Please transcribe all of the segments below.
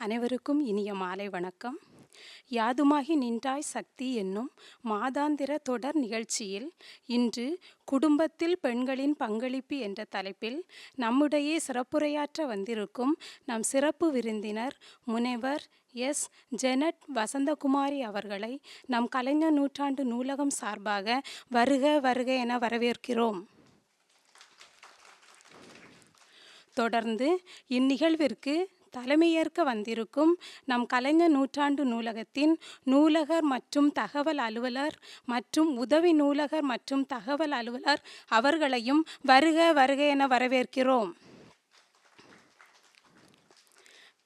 அனைவருக்கும் இனிய மாலை வணக்கம். யாதுமாகி நின்றாய் சக்தி என்னும் மாதாந்திர தொடர் நிகழ்ச்சியில் இன்று குடும்பத்தில் பெண்களின் பங்களிப்பு என்ற தலைப்பில் நம்முடைய சிறப்புரையாற்ற வந்திருக்கும் நம் சிறப்பு விருந்தினர் முனைவர் எஸ். ஜெனட் வசந்தகுமாரி அவர்களை நம் கலைஞர் நூற்றாண்டு நூலகம் சார்பாக வருக வருக என வரவேற்கிறோம். தொடர்ந்து இந்நிகழ்விற்கு தலைமையேற்க வந்திருக்கும் நம் கலைஞர் நூற்றாண்டு நூலகத்தின் நூலகர் மற்றும் தகவல் அலுவலர் மற்றும் உதவி நூலகர் மற்றும் தகவல் அலுவலர் அவர்களையும் வருக வருக என வரவேற்கிறோம்.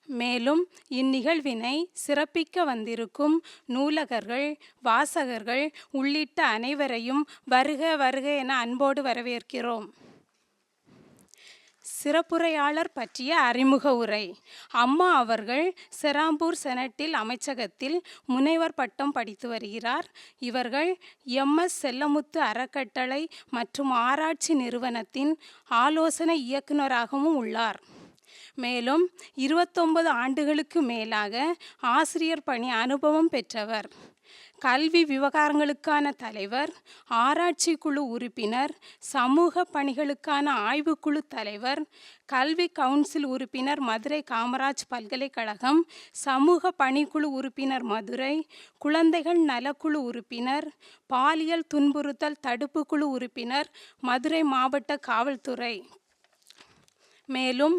மேலும் இந்நிகழ்வினை சிறப்பிக்க வந்திருக்கும் நூலகர்கள், வாசகர்கள் உள்ளிட்ட அனைவரையும் வருக வருக என அன்போடு வரவேற்கிறோம். சிறப்புரையாளர் பற்றிய அறிமுக உரை. அம்மா அவர்கள் செராம்பூர் செனட்டில் அமைச்சகத்தில் முனைவர் பட்டம் படித்து வருகிறார். இவர்கள் MS செல்லமுத்து அறக்கட்டளை மற்றும் ஆராய்ச்சி நிறுவனத்தின் ஆலோசனை இயக்குநராகவும் உள்ளார். மேலும் 29 ஆண்டுகளுக்கு மேலாக ஆசிரியர் பணி அனுபவம் பெற்றவர். கல்வி விவகாரங்களுக்கான தலைவர், ஆராய்ச்சி குழு உறுப்பினர், சமூக பணிகளுக்கான ஆய்வுக்குழு தலைவர், கல்வி கவுன்சில் உறுப்பினர் மதுரை காமராஜ் பல்கலைக்கழகம், சமூக பணிக்குழு உறுப்பினர் மதுரை, குழந்தைகள் நலக்குழு உறுப்பினர், பாலியல் துன்புறுத்தல் தடுப்பு குழு உறுப்பினர் மதுரை மாவட்ட காவல்துறை. மேலும்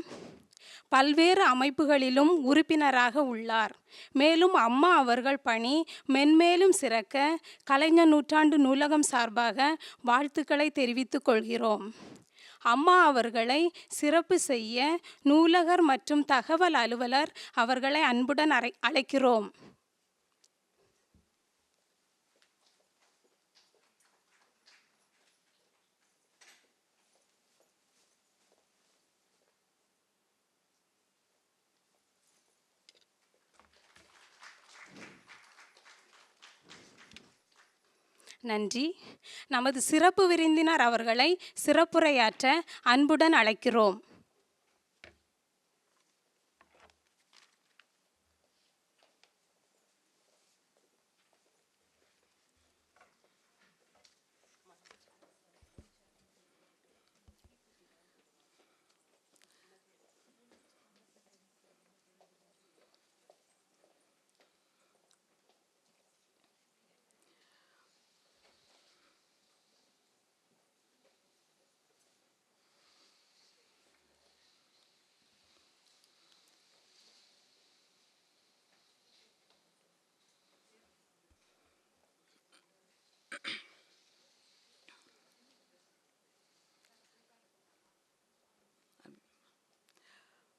பல்வேறு அமைப்புகளிலும் உறுப்பினராக உள்ளார். மேலும் அம்மா அவர்கள் பணி மென்மேலும் சிறக்க கலைஞர் நூற்றாண்டு நூலகம் சார்பாக வாழ்த்துக்களை தெரிவித்துக் கொள்கிறோம். அம்மா அவர்களை சிறப்பு செய்ய நூலகர் மற்றும் தகவல் அலுவலர் அவர்களை அன்புடன் அழைக்கிறோம். நன்றி. நமது சிறப்பு விருந்தினர் அவர்களை சிறப்புரையாற்ற அன்புடன் அழைக்கிறோம்.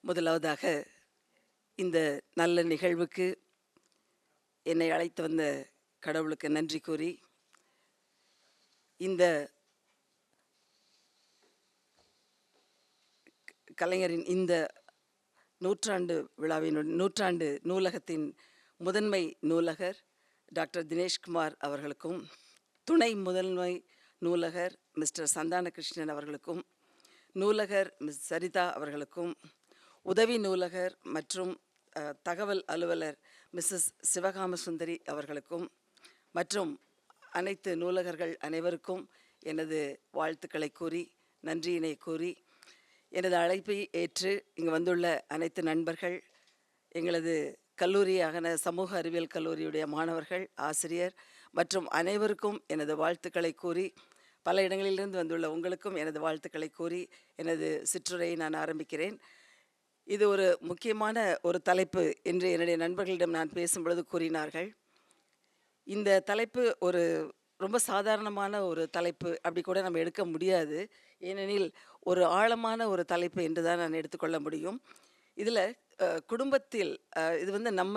முதலாவதாக இந்த நல்ல நிகழ்வுக்கு என்னை அழைத்து வந்த கடவுளுக்கு நன்றி கூறி, இந்த கலைஞரின் இந்த நூற்றாண்டு விழாவின் நூற்றாண்டு நூலகத்தின் முதன்மை நூலகர் டாக்டர் தினேஷ்குமார் அவர்களுக்கும், துணை முதன்மை நூலகர் மிஸ்டர் சந்தானகிருஷ்ணன் அவர்களுக்கும், நூலகர் மிஸ் சரிதா அவர்களுக்கும், உதவி நூலகர் மற்றும் தகவல் அலுவலர் மிஸ்ஸஸ் சிவகாமசுந்தரி அவர்களுக்கும் மற்றும் அனைத்து நூலகர்கள் அனைவருக்கும் எனது வாழ்த்துக்களை கூறி, நன்றியினை கூறி, எனது அழைப்பை ஏற்று இங்கு வந்துள்ள அனைத்து நண்பர்கள், எங்களது கல்லூரியான சமூக அறிவியல் கல்லூரியுடைய மாணவர்கள், ஆசிரியர் மற்றும் அனைவருக்கும் எனது வாழ்த்துக்களை கூறி, பல இடங்களிலிருந்து வந்துள்ள உங்களுக்கும் எனது வாழ்த்துக்களை கூறி எனது சிற்றுரையை நான் ஆரம்பிக்கிறேன். இது ஒரு முக்கியமான ஒரு தலைப்பு என்று என்னுடைய நண்பர்களிடம் நான் பேசும்பொழுது கூறினார்கள். இந்த தலைப்பு ஒரு ரொம்ப சாதாரணமான ஒரு தலைப்பு அப்படி கூட நம்ம எடுக்க முடியாது. ஏனெனில் ஒரு ஆழமான ஒரு தலைப்பு என்று தான் நான் எடுத்துக்கொள்ள முடியும். இதில் குடும்பத்தில் இது வந்து நம்ம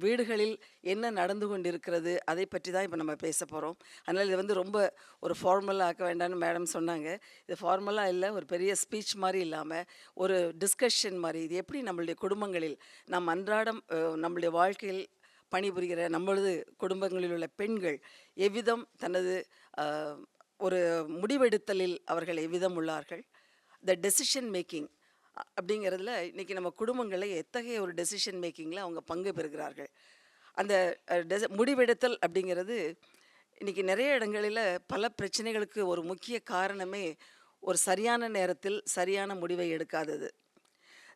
வீடுகளில் என்ன நடந்து கொண்டிருக்கிறது அதை பற்றி தான் இப்போ நம்ம பேச போகிறோம். அதனால் இது வந்து ரொம்ப ஒரு ஃபார்மலாக ஆக்க வேண்டாம்னு மேடம் சொன்னாங்க. இது ஃபார்மலாக இல்லை, ஒரு பெரிய ஸ்பீச் மாதிரி இல்லாமல் ஒரு டிஸ்கஷன் மாதிரி. இது எப்படி நம்மளுடைய குடும்பங்களில் நம் அன்றாடம் நம்மளுடைய வாழ்க்கையில் பணிபுரிகிற நம்மளது குடும்பங்களில் உள்ள பெண்கள் எவ்விதம் தனது ஒரு முடிவெடுத்தலில் அவர்கள் எவ்விதம் உள்ளார்கள், த டெசிஷன் மேக்கிங் அப்படிங்கிறதுல இன்றைக்கி நம்ம குடும்பங்களில் எத்தகைய ஒரு டெசிஷன் மேக்கிங்கில் அவங்க பங்கு பெறுகிறார்கள். அந்த முடிவெடுத்தல் அப்படிங்கிறது இன்றைக்கி நிறைய இடங்களில் பல பிரச்சனைகளுக்கு ஒரு முக்கிய காரணமே ஒரு சரியான நேரத்தில் சரியான முடிவை எடுக்காதது.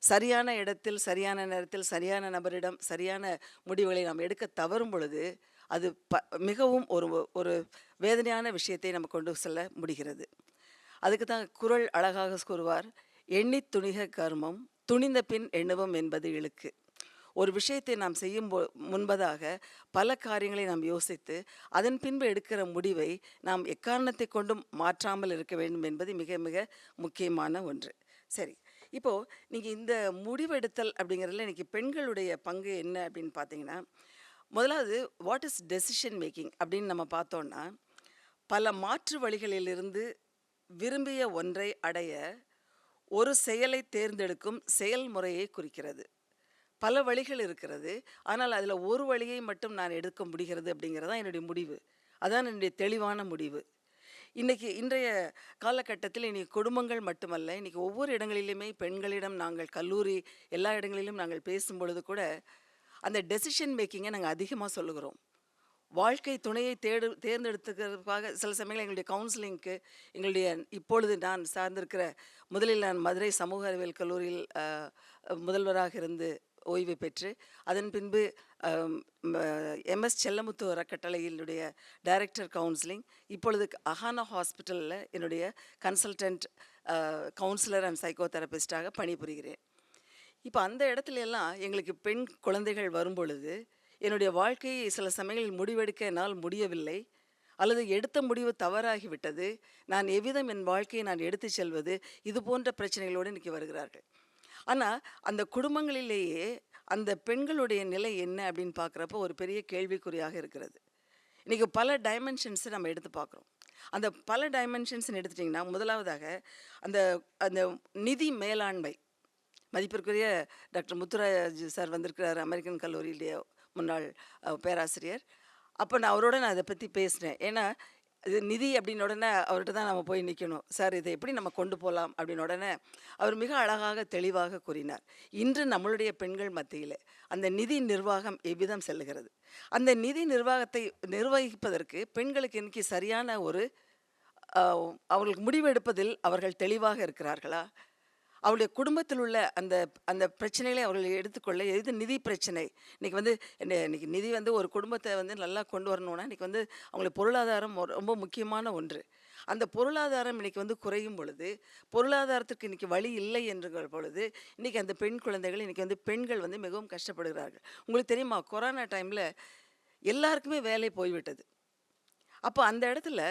சரியான இடத்தில் சரியான நேரத்தில் சரியான நபரிடம் சரியான முடிவுகளை நாம் எடுக்க தவறும் பொழுது அது மிகவும் ஒரு ஒரு வேதனையான விஷயத்தை நம்ம கொண்டு செல்ல முடிகிறது. அதுக்கு தான் குறள் அழகாக கூறுவார், எண்ணித் துணிக கர்மம் துணிந்த பின் எண்ணுவோம் என்பது இழுக்கு. ஒரு விஷயத்தை நாம் செய்யும் முன்பதாக பல காரியங்களை நாம் யோசித்து அதன் பின்பு எடுக்கிற முடிவை நாம் எக்காரணத்தை கொண்டும் மாற்றாமல் இருக்க வேண்டும் என்பது மிக மிக முக்கியமான ஒன்று. சரி, இப்போது நீங்கள் இந்த முடிவெடுத்தல் அப்படிங்கிறதுல இன்றைக்கி பெண்களுடைய பங்கு என்ன அப்படின்னு பார்த்தீங்கன்னா, முதலாவது வாட் இஸ் டெசிஷன் மேக்கிங் அப்படின்னு நம்ம பார்த்தோன்னா, பல மாற்று வழிகளிலிருந்து விரும்பிய ஒன்றை அடைய ஒரு செயலை தேர்ந்தெடுக்கும் செயல்முறையை குறிக்கிறது. பல வழிகள் இருக்கிறது, ஆனால் அதில் ஒரு வழியை மட்டும் நான் எடுக்க முடிகிறது அப்படிங்கிறது தான் என்னுடைய முடிவு. அதான் என்னுடைய தெளிவான முடிவு. இன்றைய காலகட்டத்தில் இன்றைக்கி குடும்பங்கள் மட்டுமல்ல, இன்றைக்கி ஒவ்வொரு இடங்களிலுமே பெண்களிடம் நாங்கள் கல்லூரி எல்லா இடங்களிலும் நாங்கள் பேசும் பொழுது கூட அந்த டெசிஷன் மேக்கிங்கை நாங்கள் அதிகமாக சொல்லுகிறோம். வாழ்க்கை துணையை தேர்ந்தெடுத்துக்கிறதுக்காக சில சமயங்கள் எங்களுடைய கவுன்சிலிங்க்கு எங்களுடைய இப்பொழுது நான் சார்ந்திருக்கிற முதலில் நான் மதுரை சமூக அறிவியல் கல்லூரியில் முதல்வராக இருந்து ஓய்வு பெற்று அதன் பின்பு MS செல்லமுத்து அறக்கட்டளையினுடைய டைரக்டர் கவுன்சிலிங், இப்பொழுது அஹானா ஹாஸ்பிட்டலில் என்னுடைய கன்சல்டன்ட் கவுன்சிலர் அண்ட் சைக்கோ தெரபிஸ்டாக பணிபுரிகிறேன். இப்போ அந்த இடத்துல எல்லாம் எங்களுக்கு பெண் குழந்தைகள் வரும்பொழுது என்னுடைய வாழ்க்கையை சில சமயங்களில் முடிவெடுக்க என்னால் முடியவில்லை, அல்லது எடுத்த முடிவு தவறாகிவிட்டது, நான் எவ்விதம் என் வாழ்க்கையை நான் எடுத்து செல்வது, இது போன்ற பிரச்சனைகளோடு இன்றைக்கி வருகிறார்கள். ஆனால் அந்த குடும்பங்களிலேயே அந்த பெண்களுடைய நிலை என்ன அப்படின்னு பார்க்குறப்போ ஒரு பெரிய கேள்விக்குறியாக இருக்கிறது. இன்றைக்கி பல டைமென்ஷன்ஸை நம்ம எடுத்து பார்க்குறோம். அந்த பல டைமென்ஷன்ஸ்ன்னு எடுத்துட்டிங்கன்னா, முதலாவதாக அந்த அந்த நிதி மேலாண்மை. மதிப்பிற்குரிய டாக்டர் முத்துராஜ் சார் வந்திருக்கிறார், அமெரிக்கன் கல்லூரியிலேயே முன்னாள் பேராசிரியர். அப்போ நான் இதை பற்றி பேசினேன். ஏன்னா இது நிதி அப்படின்னு உடனே அவர்கிட்ட தான் நம்ம போய் நிற்கணும். சார் இதை எப்படி நம்ம கொண்டு போகலாம் அப்படின்னு உடனே அவர் மிக அழகாக தெளிவாக கூறினார். இன்று நம்மளுடைய பெண்கள் மத்தியில் அந்த நிதி நிர்வாகம் எவ்விதம் செல்லுகிறது, அந்த நிதி நிர்வாகத்தை நிர்வகிப்பதற்கு பெண்களுக்கு இன்னைக்கு சரியான ஒரு அவர்களுக்கு முடிவெடுப்பதில் அவர்கள் தெளிவாக இருக்கிறார்களா, அவருடைய குடும்பத்தில் உள்ள அந்த அந்த பிரச்சனைகளை அவர்கள் எடுத்துக்கொள்ள, எது நிதி பிரச்சனை இன்னைக்கு நிதி ஒரு குடும்பத்தை நல்லா கொண்டு வரணும்னா இன்றைக்கி அவங்களுக்கு பொருளாதாரம் ரொம்ப முக்கியமான ஒன்று. அந்த பொருளாதாரம் இன்றைக்கி குறையும் பொழுது, பொருளாதாரத்திற்கு இன்றைக்கி வழி இல்லை என்கிற பொழுது இன்றைக்கி அந்த பெண் குழந்தைகள் இன்றைக்கி பெண்கள் மிகவும் கஷ்டப்படுகிறார்கள். உங்களுக்கு தெரியுமா, கொரோனா டைமில் எல்லாருக்குமே வேலை போய்விட்டது. அப்போ அந்த இடத்துல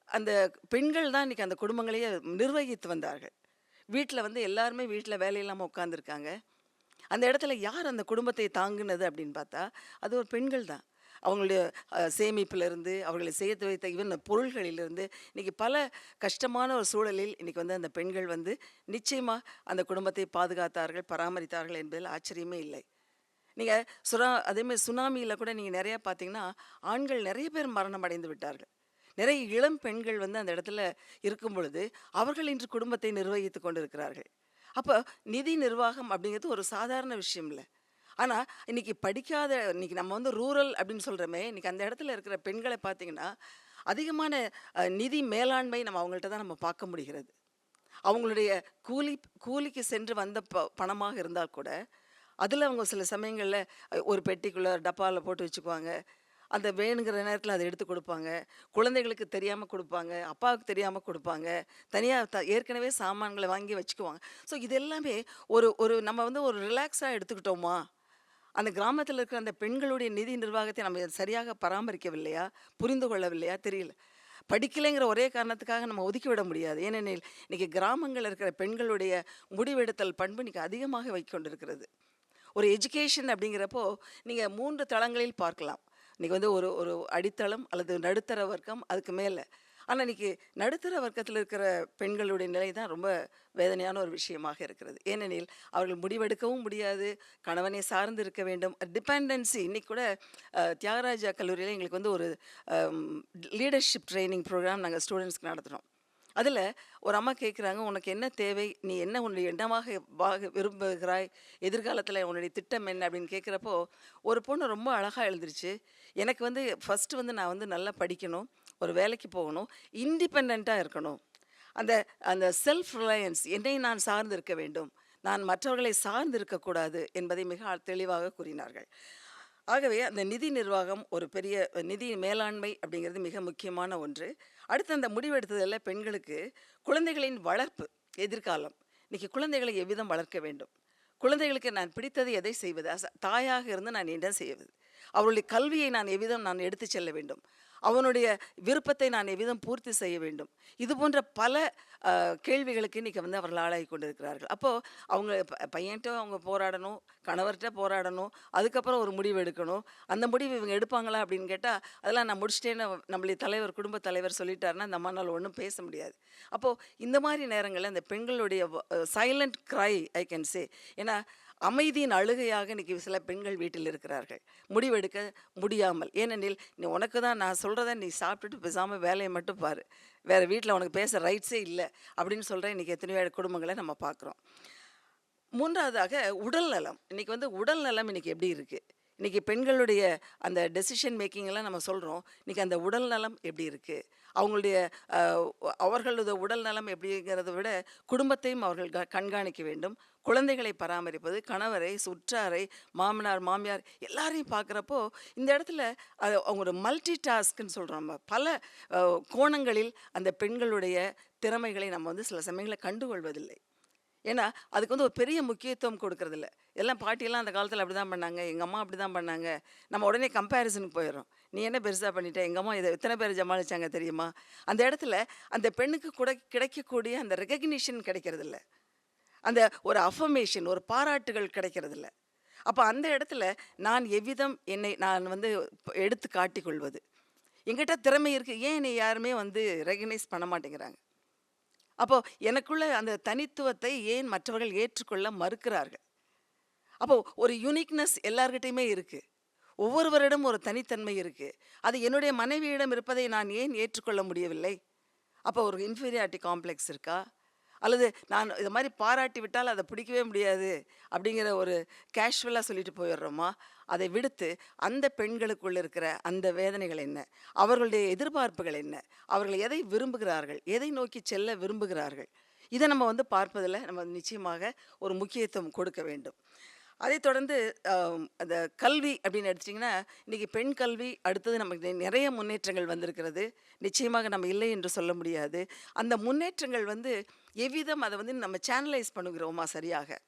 அந்த பெண்கள் தான் இன்றைக்கி அந்த குடும்பங்களையே நிர்வகித்து வந்தார்கள். வீட்டில் எல்லாருமே வீட்டில் வேலையில்லாமல் உட்காந்துருக்காங்க. அந்த இடத்துல யார் அந்த குடும்பத்தை தாங்குனது அப்படின்னு பார்த்தா அது ஒரு பெண்கள் தான். அவங்களுடைய சேமிப்பிலிருந்து அவர்களை சேர்த்து வைத்த ஈவன் பொருள்களிலிருந்து இன்றைக்கி பல கஷ்டமான ஒரு சூழலில் இன்றைக்கி அந்த பெண்கள் நிச்சயமாக அந்த குடும்பத்தை பாதுகாத்தார்கள், பராமரித்தார்கள் என்பதில் ஆச்சரியமே இல்லை. நீங்கள் அதேமாதிரி சுனாமியில் கூட நீங்கள் நிறையா பார்த்தீங்கன்னா ஆண்கள் நிறைய பேர் மரணம் அடைந்து விட்டார்கள். நிறைய இளம் பெண்கள் அந்த இடத்துல இருக்கும் பொழுது அவர்கள் இன்று குடும்பத்தை நிர்வகித்து கொண்டு இருக்கிறார்கள். அப்போ நிதி நிர்வாகம் அப்படிங்கிறது ஒரு சாதாரண விஷயம் இல்லை. ஆனால் இன்றைக்கி படிக்காத இன்றைக்கி நம்ம ரூரல் அப்படின்னு சொல்கிறோமே, இன்றைக்கி அந்த இடத்துல இருக்கிற பெண்களை பார்த்திங்கன்னா அதிகமான நிதி மேலாண்மை நம்ம அவங்கள்ட்ட தான் நம்ம பார்க்க முடிகிறது. அவங்களுடைய கூலிக்கு சென்று வந்த பணமாக இருந்தால் கூட அதில் அவங்க சில சமயங்களில் ஒரு பெட்டிக்குள்ளே டப்பாவில் போட்டு வச்சுக்குவாங்க. அந்த வேணுங்கிற நேரத்தில் அதை எடுத்து கொடுப்பாங்க. குழந்தைகளுக்கு தெரியாமல் கொடுப்பாங்க, அப்பாவுக்கு தெரியாமல் கொடுப்பாங்க, தனியாக ஏற்கனவே சாமான்களை வாங்கி வச்சுக்குவாங்க. ஸோ இது எல்லாமே ஒரு நம்ம ஒரு ரிலாக்ஸாக எடுத்துக்கிட்டோமா, அந்த கிராமத்தில் இருக்கிற அந்த பெண்களுடைய நிதி நிர்வாகத்தை நம்ம சரியாக பராமரிக்கவில்லையா, புரிந்து கொள்ளவில்லையா தெரியல. படிக்கலைங்கிற ஒரே காரணத்துக்காக நம்ம ஒதுக்கிவிட முடியாது. ஏனெனில் இன்றைக்கி கிராமங்களில் இருக்கிற பெண்களுடைய முடிவெடுத்தல் பண்பு இன்றைக்கி அதிகமாக வைக்கொண்டிருக்கிறது. ஒரு எஜுகேஷன் அப்படிங்கிறப்போ நீங்கள் 3 தளங்களில் பார்க்கலாம். இன்றைக்கி ஒரு அடித்தளம் அல்லது நடுத்தர வர்க்கம், அதுக்கு மேலே. ஆனால் இன்றைக்கி நடுத்தர வர்க்கத்தில் இருக்கிற பெண்களுடைய நிலை தான் ரொம்ப வேதனையான ஒரு விஷயமாக இருக்கிறது. ஏனெனில் அவர்கள் முடிவெடுக்கவும் முடியாது, கணவனை சார்ந்து இருக்க வேண்டும், டிபெண்டன்சி. இன்றைக்கி கூட தியாகராஜா கல்லூரியில் எங்களுக்கு ஒரு லீடர்ஷிப் ட்ரைனிங் ப்ரோக்ராம் நாங்கள் ஸ்டூடெண்ட்ஸ்க்கு நடத்துகிறோம். அதில் ஒரு அம்மா கேட்குறாங்க, உனக்கு என்ன தேவை, நீ என்ன உன்னுடைய என்னவாக விரும்புகிறாய், எதிர்காலத்தில் உன்னுடைய திட்டம் என்ன அப்படின்னு கேட்குறப்போ, ஒரு பொண்ணு ரொம்ப அழகாக எழுதிருச்சு. எனக்கு வந்து ஃபஸ்ட்டு வந்து நான் வந்து நல்லா படிக்கணும், ஒரு வேலைக்கு போகணும், இண்டிபெண்ட்டாக இருக்கணும். அந்த அந்த செல்ஃப் ரிலையன்ஸ், என்னை நான் சார்ந்து இருக்க வேண்டும், நான் மற்றவர்களை சார்ந்து இருக்கக்கூடாது என்பதை மிக தெளிவாக கூறினார்கள். ஆகவே அந்த நிதி நிர்வாகம் ஒரு பெரிய நிதி மேலாண்மை அப்படிங்கிறது மிக முக்கியமான ஒன்று. அடுத்து அந்த முடிவெடுத்ததில் பெண்களுக்கு குழந்தைகளின் வளர்ப்பு, எதிர்காலம். இன்னைக்கு குழந்தைகளை எவ்விதம் வளர்க்க வேண்டும், குழந்தைகளுக்கு நான் பிடித்தது எதை செய்வது, தாயாக இருந்து நான் என்ன செய்வது, அவருடைய கல்வியை நான் எவ்விதம் நான் எடுத்து செல்ல வேண்டும், அவனுடைய விருப்பத்தை நான் எவ்விதம் பூர்த்தி செய்ய வேண்டும், இது போன்ற பல கேள்விகளுக்கு இன்றைக்கி வந்து அவர்கள் ஆளாகி கொண்டிருக்கிறார்கள். அப்போது அவங்க பையன்கிட்ட அவங்க போராடணும், கணவர்கிட்ட போராடணும், அதுக்கப்புறம் ஒரு முடிவு எடுக்கணும். அந்த முடிவு இவங்க எடுப்பாங்களா அப்படின்னு கேட்டால், அதெல்லாம் நான் முடிச்சிட்டேன்னு நம்மளுடைய தலைவர், குடும்ப தலைவர் சொல்லிட்டாருன்னா அந்த அம்மானால் ஒன்றும் பேச முடியாது. அப்போது இந்த மாதிரி நேரங்களில் அந்த பெண்களுடைய silent cry I can say, ஏன்னா அமைதியின் அழுகையாக இன்றைக்கி சில பெண்கள் வீட்டில் இருக்கிறார்கள், முடிவெடுக்க முடியாமல். ஏனெனில் நீ உனக்கு தான் நான் சொல்கிறத நீ சாப்பிட்டுட்டு பேசாமல் வேலையை மட்டும் பாரு, வேறு வீட்டில் உனக்கு பேச ரைட்ஸே இல்லை அப்படின்னு சொல்கிற இன்றைக்கி எத்தனையோ குடும்பங்களை நம்ம பார்க்குறோம். மூன்றாவதாக உடல் நலம். இன்றைக்கி வந்து உடல் நலம் இன்றைக்கி எப்படி இருக்குது, இன்றைக்கி பெண்களுடைய அந்த டெசிஷன் மேக்கிங்கெல்லாம் நம்ம சொல்கிறோம், இன்றைக்கி அந்த உடல் நலம் எப்படி இருக்குது, அவங்களுடைய அவர்களது உடல் நலம் எப்படிங்கிறத விட குடும்பத்தையும் அவர்கள் கண்காணிக்க வேண்டும். குழந்தைகளை பராமரிப்பது, கணவரை, சுற்றாரை, மாமனார், மாமியார் எல்லாரையும் பார்க்குறப்போ இந்த இடத்துல அவங்க ஒரு மல்டி டாஸ்க்குன்னு சொல்கிறோம். நம்ம பல கோணங்களில் அந்த பெண்களுடைய திறமைகளை நம்ம வந்து சில சமயங்களில் கண்டுகொள்வதில்லை. ஏன்னா அதுக்கு வந்து ஒரு பெரிய முக்கியத்துவம் கொடுக்கறதில்ல. எல்லாம் பாட்டியெல்லாம் அந்த காலத்தில் அப்படி தான் பண்ணாங்க, எங்கள் அம்மா அப்படி தான் பண்ணாங்க. நம்ம உடனே கம்பேரிசனுக்கு போயிடுறோம். நீ என்ன பெருசாக பண்ணிட்ட, எங்கள் அம்மா இதை எத்தனை பேர் ஜமாளிச்சாங்க தெரியுமா. அந்த இடத்துல அந்த பெண்ணுக்கு கூட கிடைக்கக்கூடிய அந்த ரெகக்னிஷன் கிடைக்கிறதில்ல, அந்த ஒரு அஃபர்மேஷன், ஒரு பாராட்டுகள் கிடைக்கிறதில்ல. அப்போ அந்த இடத்துல நான் எவ்விதம் என்னை நான் வந்து எடுத்து காட்டிக்கொள்வது, எங்கிட்ட திறமை இருக்குது, ஏன் என்னை யாருமே வந்து ரெகக்னைஸ் பண்ண மாட்டேங்கிறாங்க. அப்போது எனக்குள்ள அந்த தனித்துவத்தை ஏன் மற்றவர்கள் ஏற்றுக்கொள்ள மறுக்கிறார்கள். அப்போது ஒரு யூனிக்னஸ் எல்லார்கிட்டையுமே இருக்குது, ஒவ்வொருவரிடம் ஒரு தனித்தன்மை இருக்குது. அது என்னுடைய மனைவியிடம் இருப்பதை நான் ஏன் ஏற்றுக்கொள்ள முடியவில்லை. அப்போ ஒரு இன்ஃபீரியாரிட்டி காம்ப்ளெக்ஸ் இருக்கா, அல்லது நான் இது மாதிரி பாராட்டி விட்டால் அதை பிடிக்கவே முடியாது அப்படிங்கிற ஒரு கேஷுவலாக சொல்லிட்டு போயிடுறோமா. அதை விடுத்து அந்த பெண்களுக்குள்ள இருக்கிற அந்த வேதனைகள் என்ன, அவர்களுடைய எதிர்பார்ப்புகள் என்ன, அவர்கள் எதை விரும்புகிறார்கள், எதை நோக்கி செல்ல விரும்புகிறார்கள், இதை நம்ம வந்து பார்ப்பதில் நம்ம நிச்சயமாக ஒரு முக்கியத்துவம் கொடுக்க வேண்டும். அதை தொடர்ந்து அந்த கல்வி அப்படின்னு எடுத்திட்டிங்கன்னா, இன்றைக்கி பெண் கல்வி அடுத்தது நமக்கு நிறைய முன்னேற்றங்கள் வந்திருக்கிறது. நிச்சயமாக நம்ம இல்லை என்று சொல்ல முடியாது. அந்த முன்னேற்றங்கள் வந்து எவ்விதம் அதை வந்து நம்ம சேனலைஸ் பண்ணுகிறோமா சரியாக,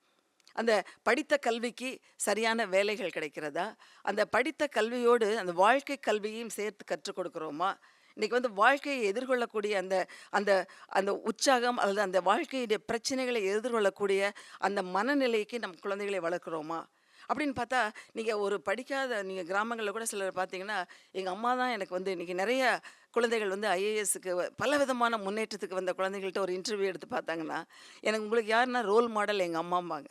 அந்த படித்த கல்விக்கு சரியான வேலைகள் கிடைக்கிறதா, அந்த படித்த கல்வியோடு அந்த வாழ்க்கை கல்வியையும் சேர்த்து கற்றுக் கொடுக்குறோமா, இன்றைக்கி வந்து வாழ்க்கையை எதிர்கொள்ளக்கூடிய அந்த அந்த அந்த உற்சாகம் அல்லது அந்த வாழ்க்கையுடைய பிரச்சனைகளை எதிர்கொள்ளக்கூடிய அந்த மனநிலைக்கு நம் குழந்தைகளை வளர்க்குறோமா அப்படின்னு பார்த்தா, நீங்கள் ஒரு படிக்காத நீங்கள் கிராமங்களில் கூட சிலர் பார்த்தீங்கன்னா, எங்கள் அம்மா தான் எனக்கு வந்து இன்றைக்கி நிறைய குழந்தைகள் வந்து ஐஏஎஸ்க்கு பல விதமான முன்னேற்றத்துக்கு வந்த குழந்தைகள்கிட்ட ஒரு இன்டர்வியூ எடுத்து பார்த்தாங்கன்னா, எனக்கு உங்களுக்கு யாருன்னா ரோல் மாடல் எங்கள் அம்மாம்பாங்க.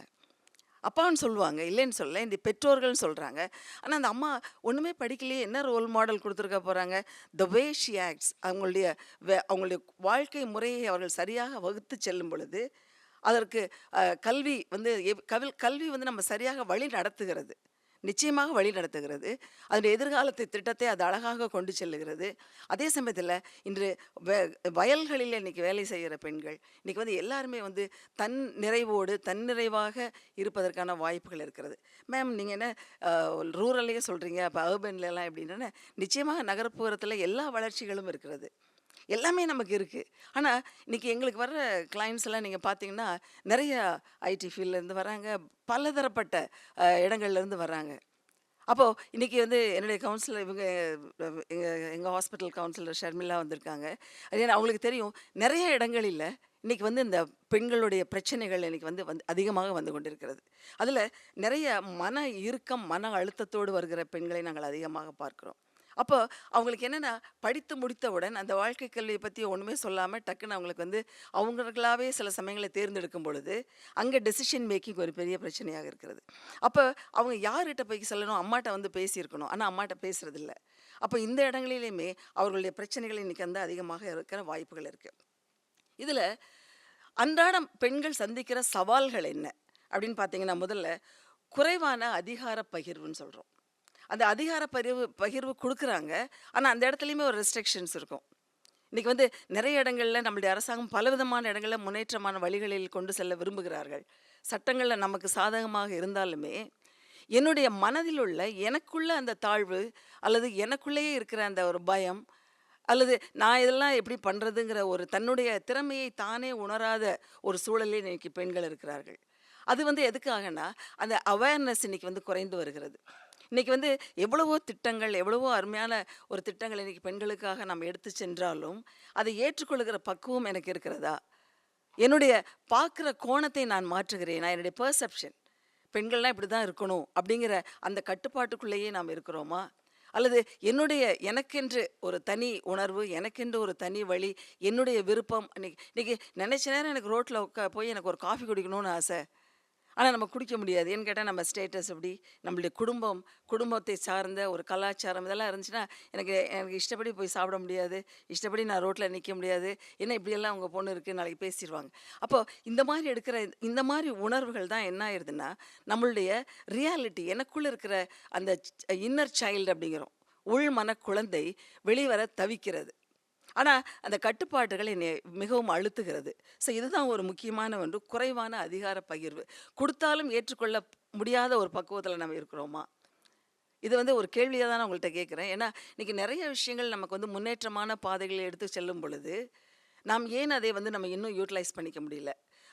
அப்பான்னு சொல்லுவாங்க, இல்லைன்னு சொல்ல, இந்த பெற்றோர்கள்னு சொல்கிறாங்க. ஆனால் அந்த அம்மா ஒன்றுமே படிக்கலையே, என்ன ரோல் மாடல் கொடுத்துருக்க போகிறாங்க. த வே ஷி ஆக்ட்ஸ், அவங்களுடைய வாழ்க்கை முறையை அவர்கள் சரியாக வகுத்து செல்லும் பொழுது அதற்கு கல்வி வந்து கல்வி வந்து நம்ம சரியாக வழி நடத்துகிறது, நிச்சயமாக வழி நடத்துகிறது. அதனுடைய எதிர்காலத்தை திட்டத்தை அது அழகாக கொண்டு செல்லுகிறது. அதே சமயத்தில் இன்று வயல்களில் இன்றைக்கி வேலை செய்கிற பெண்கள் இன்றைக்கி வந்து எல்லாருமே வந்து நிறைவோடு தன்னிறைவாக இருப்பதற்கான வாய்ப்புகள் இருக்கிறது. மேம் நீங்கள் என்ன ரூரல்லையே சொல்கிறீங்க, அப்போ அர்பன்லலாம் எப்படின்னா, நிச்சயமாக நகர்ப்புறத்தில் எல்லா வளர்ச்சிகளும் இருக்கிறது, எல்லாமே நமக்கு இருக்குது. ஆனால் இன்றைக்கி எங்களுக்கு வர்ற கிளைண்ட்ஸ் எல்லாம் நீங்கள் பார்த்தீங்கன்னா நிறைய ஐடி ஃபீல்ட்லேருந்து வராங்க, பலதரப்பட்ட இடங்கள்லேருந்து வராங்க. அப்போது இன்றைக்கி வந்து என்னுடைய கவுன்சிலர் இவங்க எங்கள் ஹாஸ்பிட்டல் கவுன்சிலர் ஷர்மிளா வந்திருக்காங்க. ஏன்னா அவங்களுக்கு தெரியும் நிறைய இடங்களில் இன்றைக்கி வந்து இந்த பெண்களுடைய பிரச்சனைகள் இன்றைக்கி வந்து அதிகமாக வந்து கொண்டிருக்கிறது. அதில் நிறைய மன இறுக்கம், மன அழுத்தத்தோடு வருகிற பெண்களை நாங்கள் அதிகமாக பார்க்குறோம். அப்போ அவங்களுக்கு என்னென்னா, படித்து முடித்தவுடன் அந்த வாழ்க்கை கல்வியை பற்றி ஒன்றுமே சொல்லாமல் டக்குன்னு அவங்களுக்கு வந்து அவங்களாவே சில சமயங்களை தேர்ந்தெடுக்கும் பொழுது அங்கே டெசிஷன் மேக்கிங் ஒரு பெரிய பிரச்சனையாக இருக்கிறது. அப்போ அவங்க யார்கிட்ட போய் சொல்லணும், அம்மாட்ட வந்து பேசியிருக்கணும், ஆனால் அம்மாட்ட பேசுகிறதில்ல. அப்போ இந்த இடங்களிலையுமே அவர்களுடைய பிரச்சனைகள் இன்றைக்கி வந்து அதிகமாக இருக்கிற வாய்ப்புகள் இருக்குது. இதில் அன்றாடம் பெண்கள் சந்திக்கிற சவால்கள் என்ன அப்படின்னு பார்த்தீங்கன்னா, முதல்ல குறைவான அதிகார பகிர்வுன்னு சொல்கிறோம். அந்த அதிகார பகிர்வு குடுக்குறாங்க. ஆனா, அந்த இடத்துலயுமே ஒரு ரெஸ்ட்ரிக்ஷன்ஸ் இருக்கும். இன்னைக்கு வந்து நிறைய இடங்கள்ல நம்மளுடைய அரசாங்கம் பலவிதமான இடங்கள்ல முன்னேற்றமான வழிகளில் கொண்டு செல்ல விரும்புகிறார்கள். சட்டங்கள்ல நமக்கு சாதகமாக இருந்தாலுமே, என்னுடைய மனதில் உள்ள எனக்குள்ள அந்த தாழ்வு, அல்லது எனக்குள்ளேயே இருக்கிற அந்த ஒரு பயம், அல்லது நான் இதெல்லாம் எப்படி பண்றதுங்கிற ஒரு தன்னுடைய திறமையை தானே உணராத ஒரு சூழலில் இன்னைக்கு பெண்கள் இருக்கிறார்கள். அது வந்து எதுக்காகன்னா, அந்த அவேர்னஸ் இன்னைக்கு வந்து குறைந்து வருகிறது. இன்னைக்கு வந்து எவ்வளவோ திட்டங்கள், எவ்வளவோ அருமையான ஒரு திட்டங்கள் இன்னைக்கு பெண்களுக்காக நாம் எடுத்து சென்றாலும், அதை ஏற்றுக்கொள்ளுகிற பக்குவம் எனக்கு இருக்கிறதா? என்னுடைய பார்க்குற கோணத்தை நான் மாற்றுகிறேனா? என்னுடைய பெர்செப்ஷன் பெண்கள்லாம் இப்படி தான் இருக்கணும் அப்படிங்கிற அந்த கட்டுப்பாட்டுக்குள்ளேயே நாம் இருக்கிறோமா? அல்லது என்னுடைய எனக்கென்று ஒரு தனி உணர்வு, எனக்கென்று ஒரு தனி வழி, என்னுடைய விருப்பம் இன்னைக்கு இன்னைக்கு நினைச்ச நேரம் எனக்கு ரோட்ல போய் எனக்கு ஒரு காஃபி குடிக்கணும்னு ஆசை. ஆனா நம்ம குடிக்க முடியாது. ஏன்னு கேட்டா நம்ம ஸ்டேட்டஸ் அப்படி, நம்மளுடைய குடும்பம், குடும்பத்தை சார்ந்த ஒரு கலாச்சாரம் இதெல்லாம் இருந்துச்சுன்னா, எனக்கு எனக்கு இஷ்டப்படி போய் சாப்பிட முடியாது. இஷ்டப்படி நான் ரோட்ல நிக்க முடியாது. என்ன இப்படியெல்லாம் உங்க பொண்ணு இருக்கு நாளைக்கு பேசிருவாங்க. அப்போ இந்த மாரி எடுக்கிற இந்த மாரி உணர்வுகள் தான் என்ன ஆயிருதுன்னா, நம்மளுடைய ரியாலிட்டி எனக்குள்ள இருக்கிற அந்த இன்னர் சைல்டு அப்படிங்கிறோம். உள் மனக்குழந்தை வெளிவர தவிக்கிறது. ஆனா, அந்த கட்டுப்பாடுகள் என்னை மிகவும் அழுத்துகிறது. ஸோ இதுதான் ஒரு முக்கியமான ஒன்று. குறைவான அதிகார பகிர்வு. குடுத்தாலும் ஏற்றுக்கொள்ள முடியாத ஒரு பக்குவத்தில நம்ம இருக்கிறோமா? இது வந்து ஒரு கேள்வியா தான் நான் உங்கள்ட்ட கேட்கிறேன். ஏன்னா, இன்னைக்கு நெறைய விஷயங்கள் நமக்கு வந்து முன்னேற்றமான பாதைகளை எடுத்து செல்லும் பொழுது, நாம் ஏன் அதை வந்து நம்ம இன்னும் யூட்டிலைஸ் பண்ணிக்க முடியல?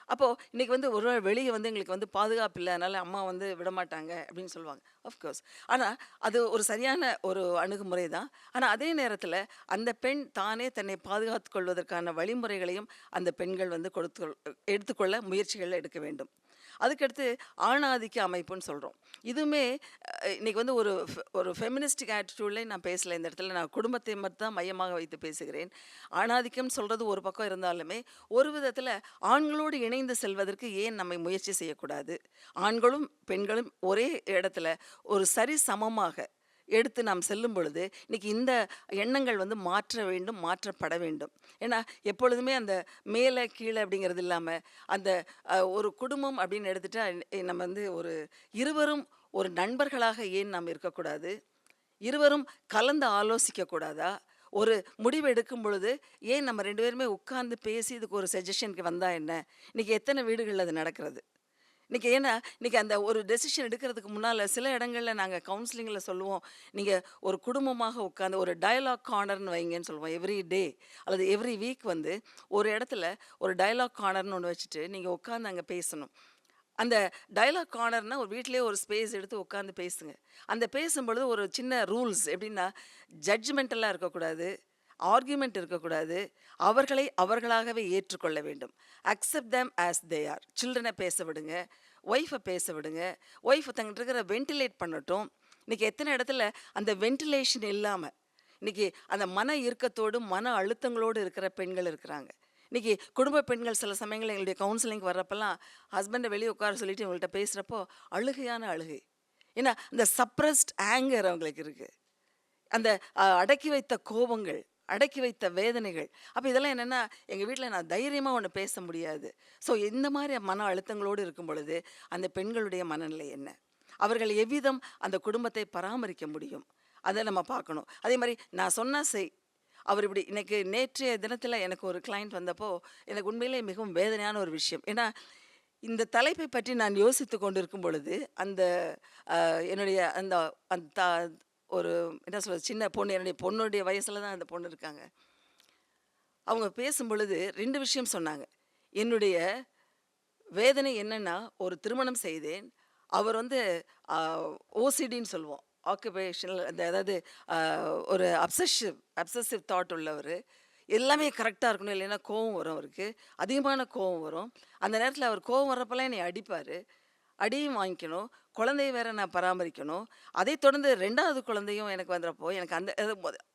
அப்போ இன்னைக்கு வந்து ஒரு வேளை வெளிய வந்து எங்களுக்கு வந்து பாதுகாப்பு இல்ல. அதனால அம்மா வந்து விடமாட்டாங்க அப்படின்னு சொல்லுவாங்க. Of course. ஆனா, அது ஒரு சரியான ஒரு அணுகுமுறை தான். ஆனா, அதே நேரத்தில அந்த பெண் தானே தன்னை பாதுகாத்துக் கொள்வதற்கான வழிமுறைகளையும் அந்த பெண்கள் வந்து எடுத்துக்கொள்ள முயற்சிகள் எடுக்க வேண்டும். அதுக்கடுத்து ஆணாதிக்க அமைப்புன்னு சொல்றோம். இதுவுமே இன்னைக்கு வந்து ஒரு ஃபெமினிஸ்டிக் ஆட்டிட்யூட்ல நான் பேசல இந்த இடத்துல. நான் குடும்பத்தை மட்டும் தான் மையமாக வைத்து பேசுகிறேன். ஆணாதிக்கம் சொல்றது ஒரு பக்கம் இருந்தாலுமே, ஒரு விதத்துல ஆண்களோடு இணைந்து செல்வதற்கு ஏன் நம்மை முயற்சி செய்யக்கூடாது? ஆண்களும், பெண்களும் ஒரே இடத்துல ஒரு சரிசமமாக எடுத்து நாம் செல்லும் பொழுது, இன்னைக்கு இந்த எண்ணங்கள் வந்து மாற்ற வேண்டும், மாற்றப்பட வேண்டும். ஏன்னா, எப்பொழுதுமே அந்த மேல, கீழ அப்படிங்கிறது இல்லாம, அந்த ஒரு குடும்பம் அப்படின்னு எடுத்துட்டா, நம்ம வந்து இருவரும் ஒரு நண்பர்களாக ஏன் நாம் இருக்கக்கூடாது? இருவரும் கலந்து ஆலோசிக்க கூடாதா? ஒரு முடிவு எடுக்கும் பொழுது, ஏன் நம்ம 2 பேருமே உட்கார்ந்து பேசி இதுக்கு ஒரு சஜஷனுக்கு வந்தா என்ன? இன்னைக்கு எத்தன வீடுகள்ல அது நடக்கிறது? இன்னைக்கு ஏன்னா, இன்னைக்கு அந்த ஒரு டெசிஷன் எடுக்கிறதுக்கு முன்னால சில இடங்கள்ல நாங்க கவுன்சிலிங்ல சொல்லுவோம். நீங்க ஒரு குடும்பமாக உட்கார்ந்து ஒரு டயலாக் கார்னர்ன்னு வைங்கன்னு சொல்லுவோம். எவ்ரி டே அல்லது எவ்ரி வீக் வந்து ஒரு இடத்துல ஒரு டயலாக் கார்னர்ன்னு ஒண்ணு வச்சுட்டு, நீங்க உட்கார்ந்து அங்க பேசணும். அந்த டயலாக் கார்னர்னா ஒரு வீட்டிலேயே ஒரு ஸ்பேஸ் எடுத்து உட்கார்ந்து பேசுங்க. அந்த பேசும்பொழுது ஒரு சின்ன ரூல்ஸ் எப்படின்னா, ஜட்ஜ்மென்டலா இருக்கக்கூடாது. ஆர்கியூமென்ட் இருக்கக்கூடாது. அவர்களை அவர்களாகவே ஏற்றுக்கொள்ள வேண்டும். Accept them as they are. சில்ட்ரன பேச விடுங்க. ஒய்ஃப பேச விடுங்க. ஒய்ஃப் தங்கிட்ட இருக்கிற வென்டிலேட் பண்ணட்டும். இன்னைக்கு எத்தன இடத்துல அந்த வென்டிலேஷன் இல்லாம, இன்னைக்கு அந்த மன இறுக்கத்தோடு, மன அழுத்தங்களோடு இருக்கிற பெண்கள் இருக்கிறாங்க. இன்னைக்கு குடும்ப பெண்கள் சில சமயங்கள்ல எங்களுடைய கவுன்சிலிங்க்கு வர்றப்பலாம், ஹஸ்பண்ட வெளிய உட்கார சொல்லிட்டு இவங்கள்ட்ட பேசுறப்போ, அழுகையான அழுகை. ஏன்னா, அந்த சப்ரஸ்ட் ஆங்கர் அவங்களுக்கு இருக்கு. அந்த அடக்கி வைத்த கோபங்கள், அடக்கி வைத்த வேதனைகள். அப்ப இதெல்லாம் என்னன்னா, எங்க வீட்ல நான் தைரியமா ஒண்ணு பேச முடியாது. ஸோ இந்த மாரி மன அழுத்தங்களோடு இருக்கும் பொழுது, அந்த பெண்களுடைய மனநிலை என்ன? அவர்கள் எவ்விதம் அந்த குடும்பத்தை பராமரிக்க முடியும்? அத நம்ம பார்க்கணும். அதே மாரி நான் சொன்னா செய். அவர் இப்படி இன்னைக்கு நேற்றைய தினத்தில எனக்கு ஒரு கிளையண்ட் வந்தப்போ, எனக்கு உண்மையிலேயே மிகவும் வேதனையான ஒரு விஷயம். ஏன்னா, இந்த தலைப்பை பற்றி நான் யோசித்துக் கொண்டிருக்கும் பொழுது, அந்த என்னுடைய அந்த அந்த ஒரு என்ன சொல்றது, சின்ன பொண்ணு என்னுடைய பொண்ணுடைய வயசுல தான் அந்த பொண்ணு இருக்காங்க. அவங்க பேசும்பொழுது 2 விஷயம் சொன்னாங்க. என்னுடைய வேதனை என்னன்னா, ஒரு திருமணம் செய்தேன். அவர் வந்து அ ஓசிடின்னு சொல்லுவோம். ஆக்குபேஷனல் அதாவது அ ஒரு அப்சசிவ் தாட் உள்ளவரு. எல்லாமே கரெக்ட்டா இருக்கணும். இல்லைன்னா கோவம் வரும் அவருக்கு. அதிகமான கோவம் வரும். அந்த நேரத்தில அவர் கோவம் வர்றப்பலாம் என்னைய அடிப்பாரு. அடியும் வாங்கிக்கணும். குழந்தைய வேற நான் பராமரிக்கணும். அதைத் தொடர்ந்து 2வது குழந்தையும் எனக்கு வந்தப்போ, எனக்கு அந்த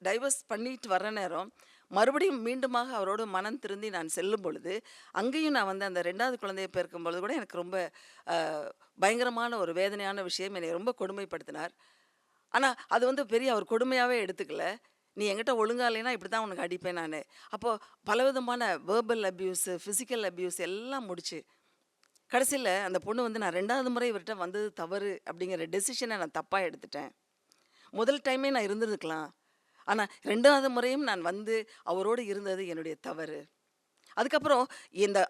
டைவர்ஸ் பண்ணிட்டு வர்ற நேரம், மறுபடியும் மீண்டுமாக அவரோடு மனம் திருந்தி நான் செல்லும் பொழுது, அங்கேயும் நான் வந்து அந்த 2வது குழந்தைய பெறுக்கும் பொழுது கூட எனக்கு ரொம்ப அ பயங்கரமான ஒரு வேதனையான விஷயம். என்னை ரொம்ப கொடுமைப்படுத்தினார். ஆனா, அது வந்து பெரிய அவர் கொடுமையாவே எடுத்துக்கல. நீ என்கிட்ட ஒழுங்கா இல்லைன்னா இப்படி தான் உனக்கு அடிப்பேன் நான். அப்போது பலவிதமான வேர்பல் அப்யூஸு, ஃபிசிக்கல் அப்யூஸ் எல்லாம் முடிச்சு கடைசியில் அந்த பொண்ணு வந்து நான் 2வது முறை இவர்கிட்ட வந்தது தவறு அப்படிங்கிற டெசிஷனை நான் தப்பாக எடுத்துட்டேன். முதல் டைமே நான் இருந்திருக்கலாம். ஆனா 2வது முறையும் நான் வந்து அவரோடு இருந்தது என்னுடைய தவறு. அதுக்கப்புறம்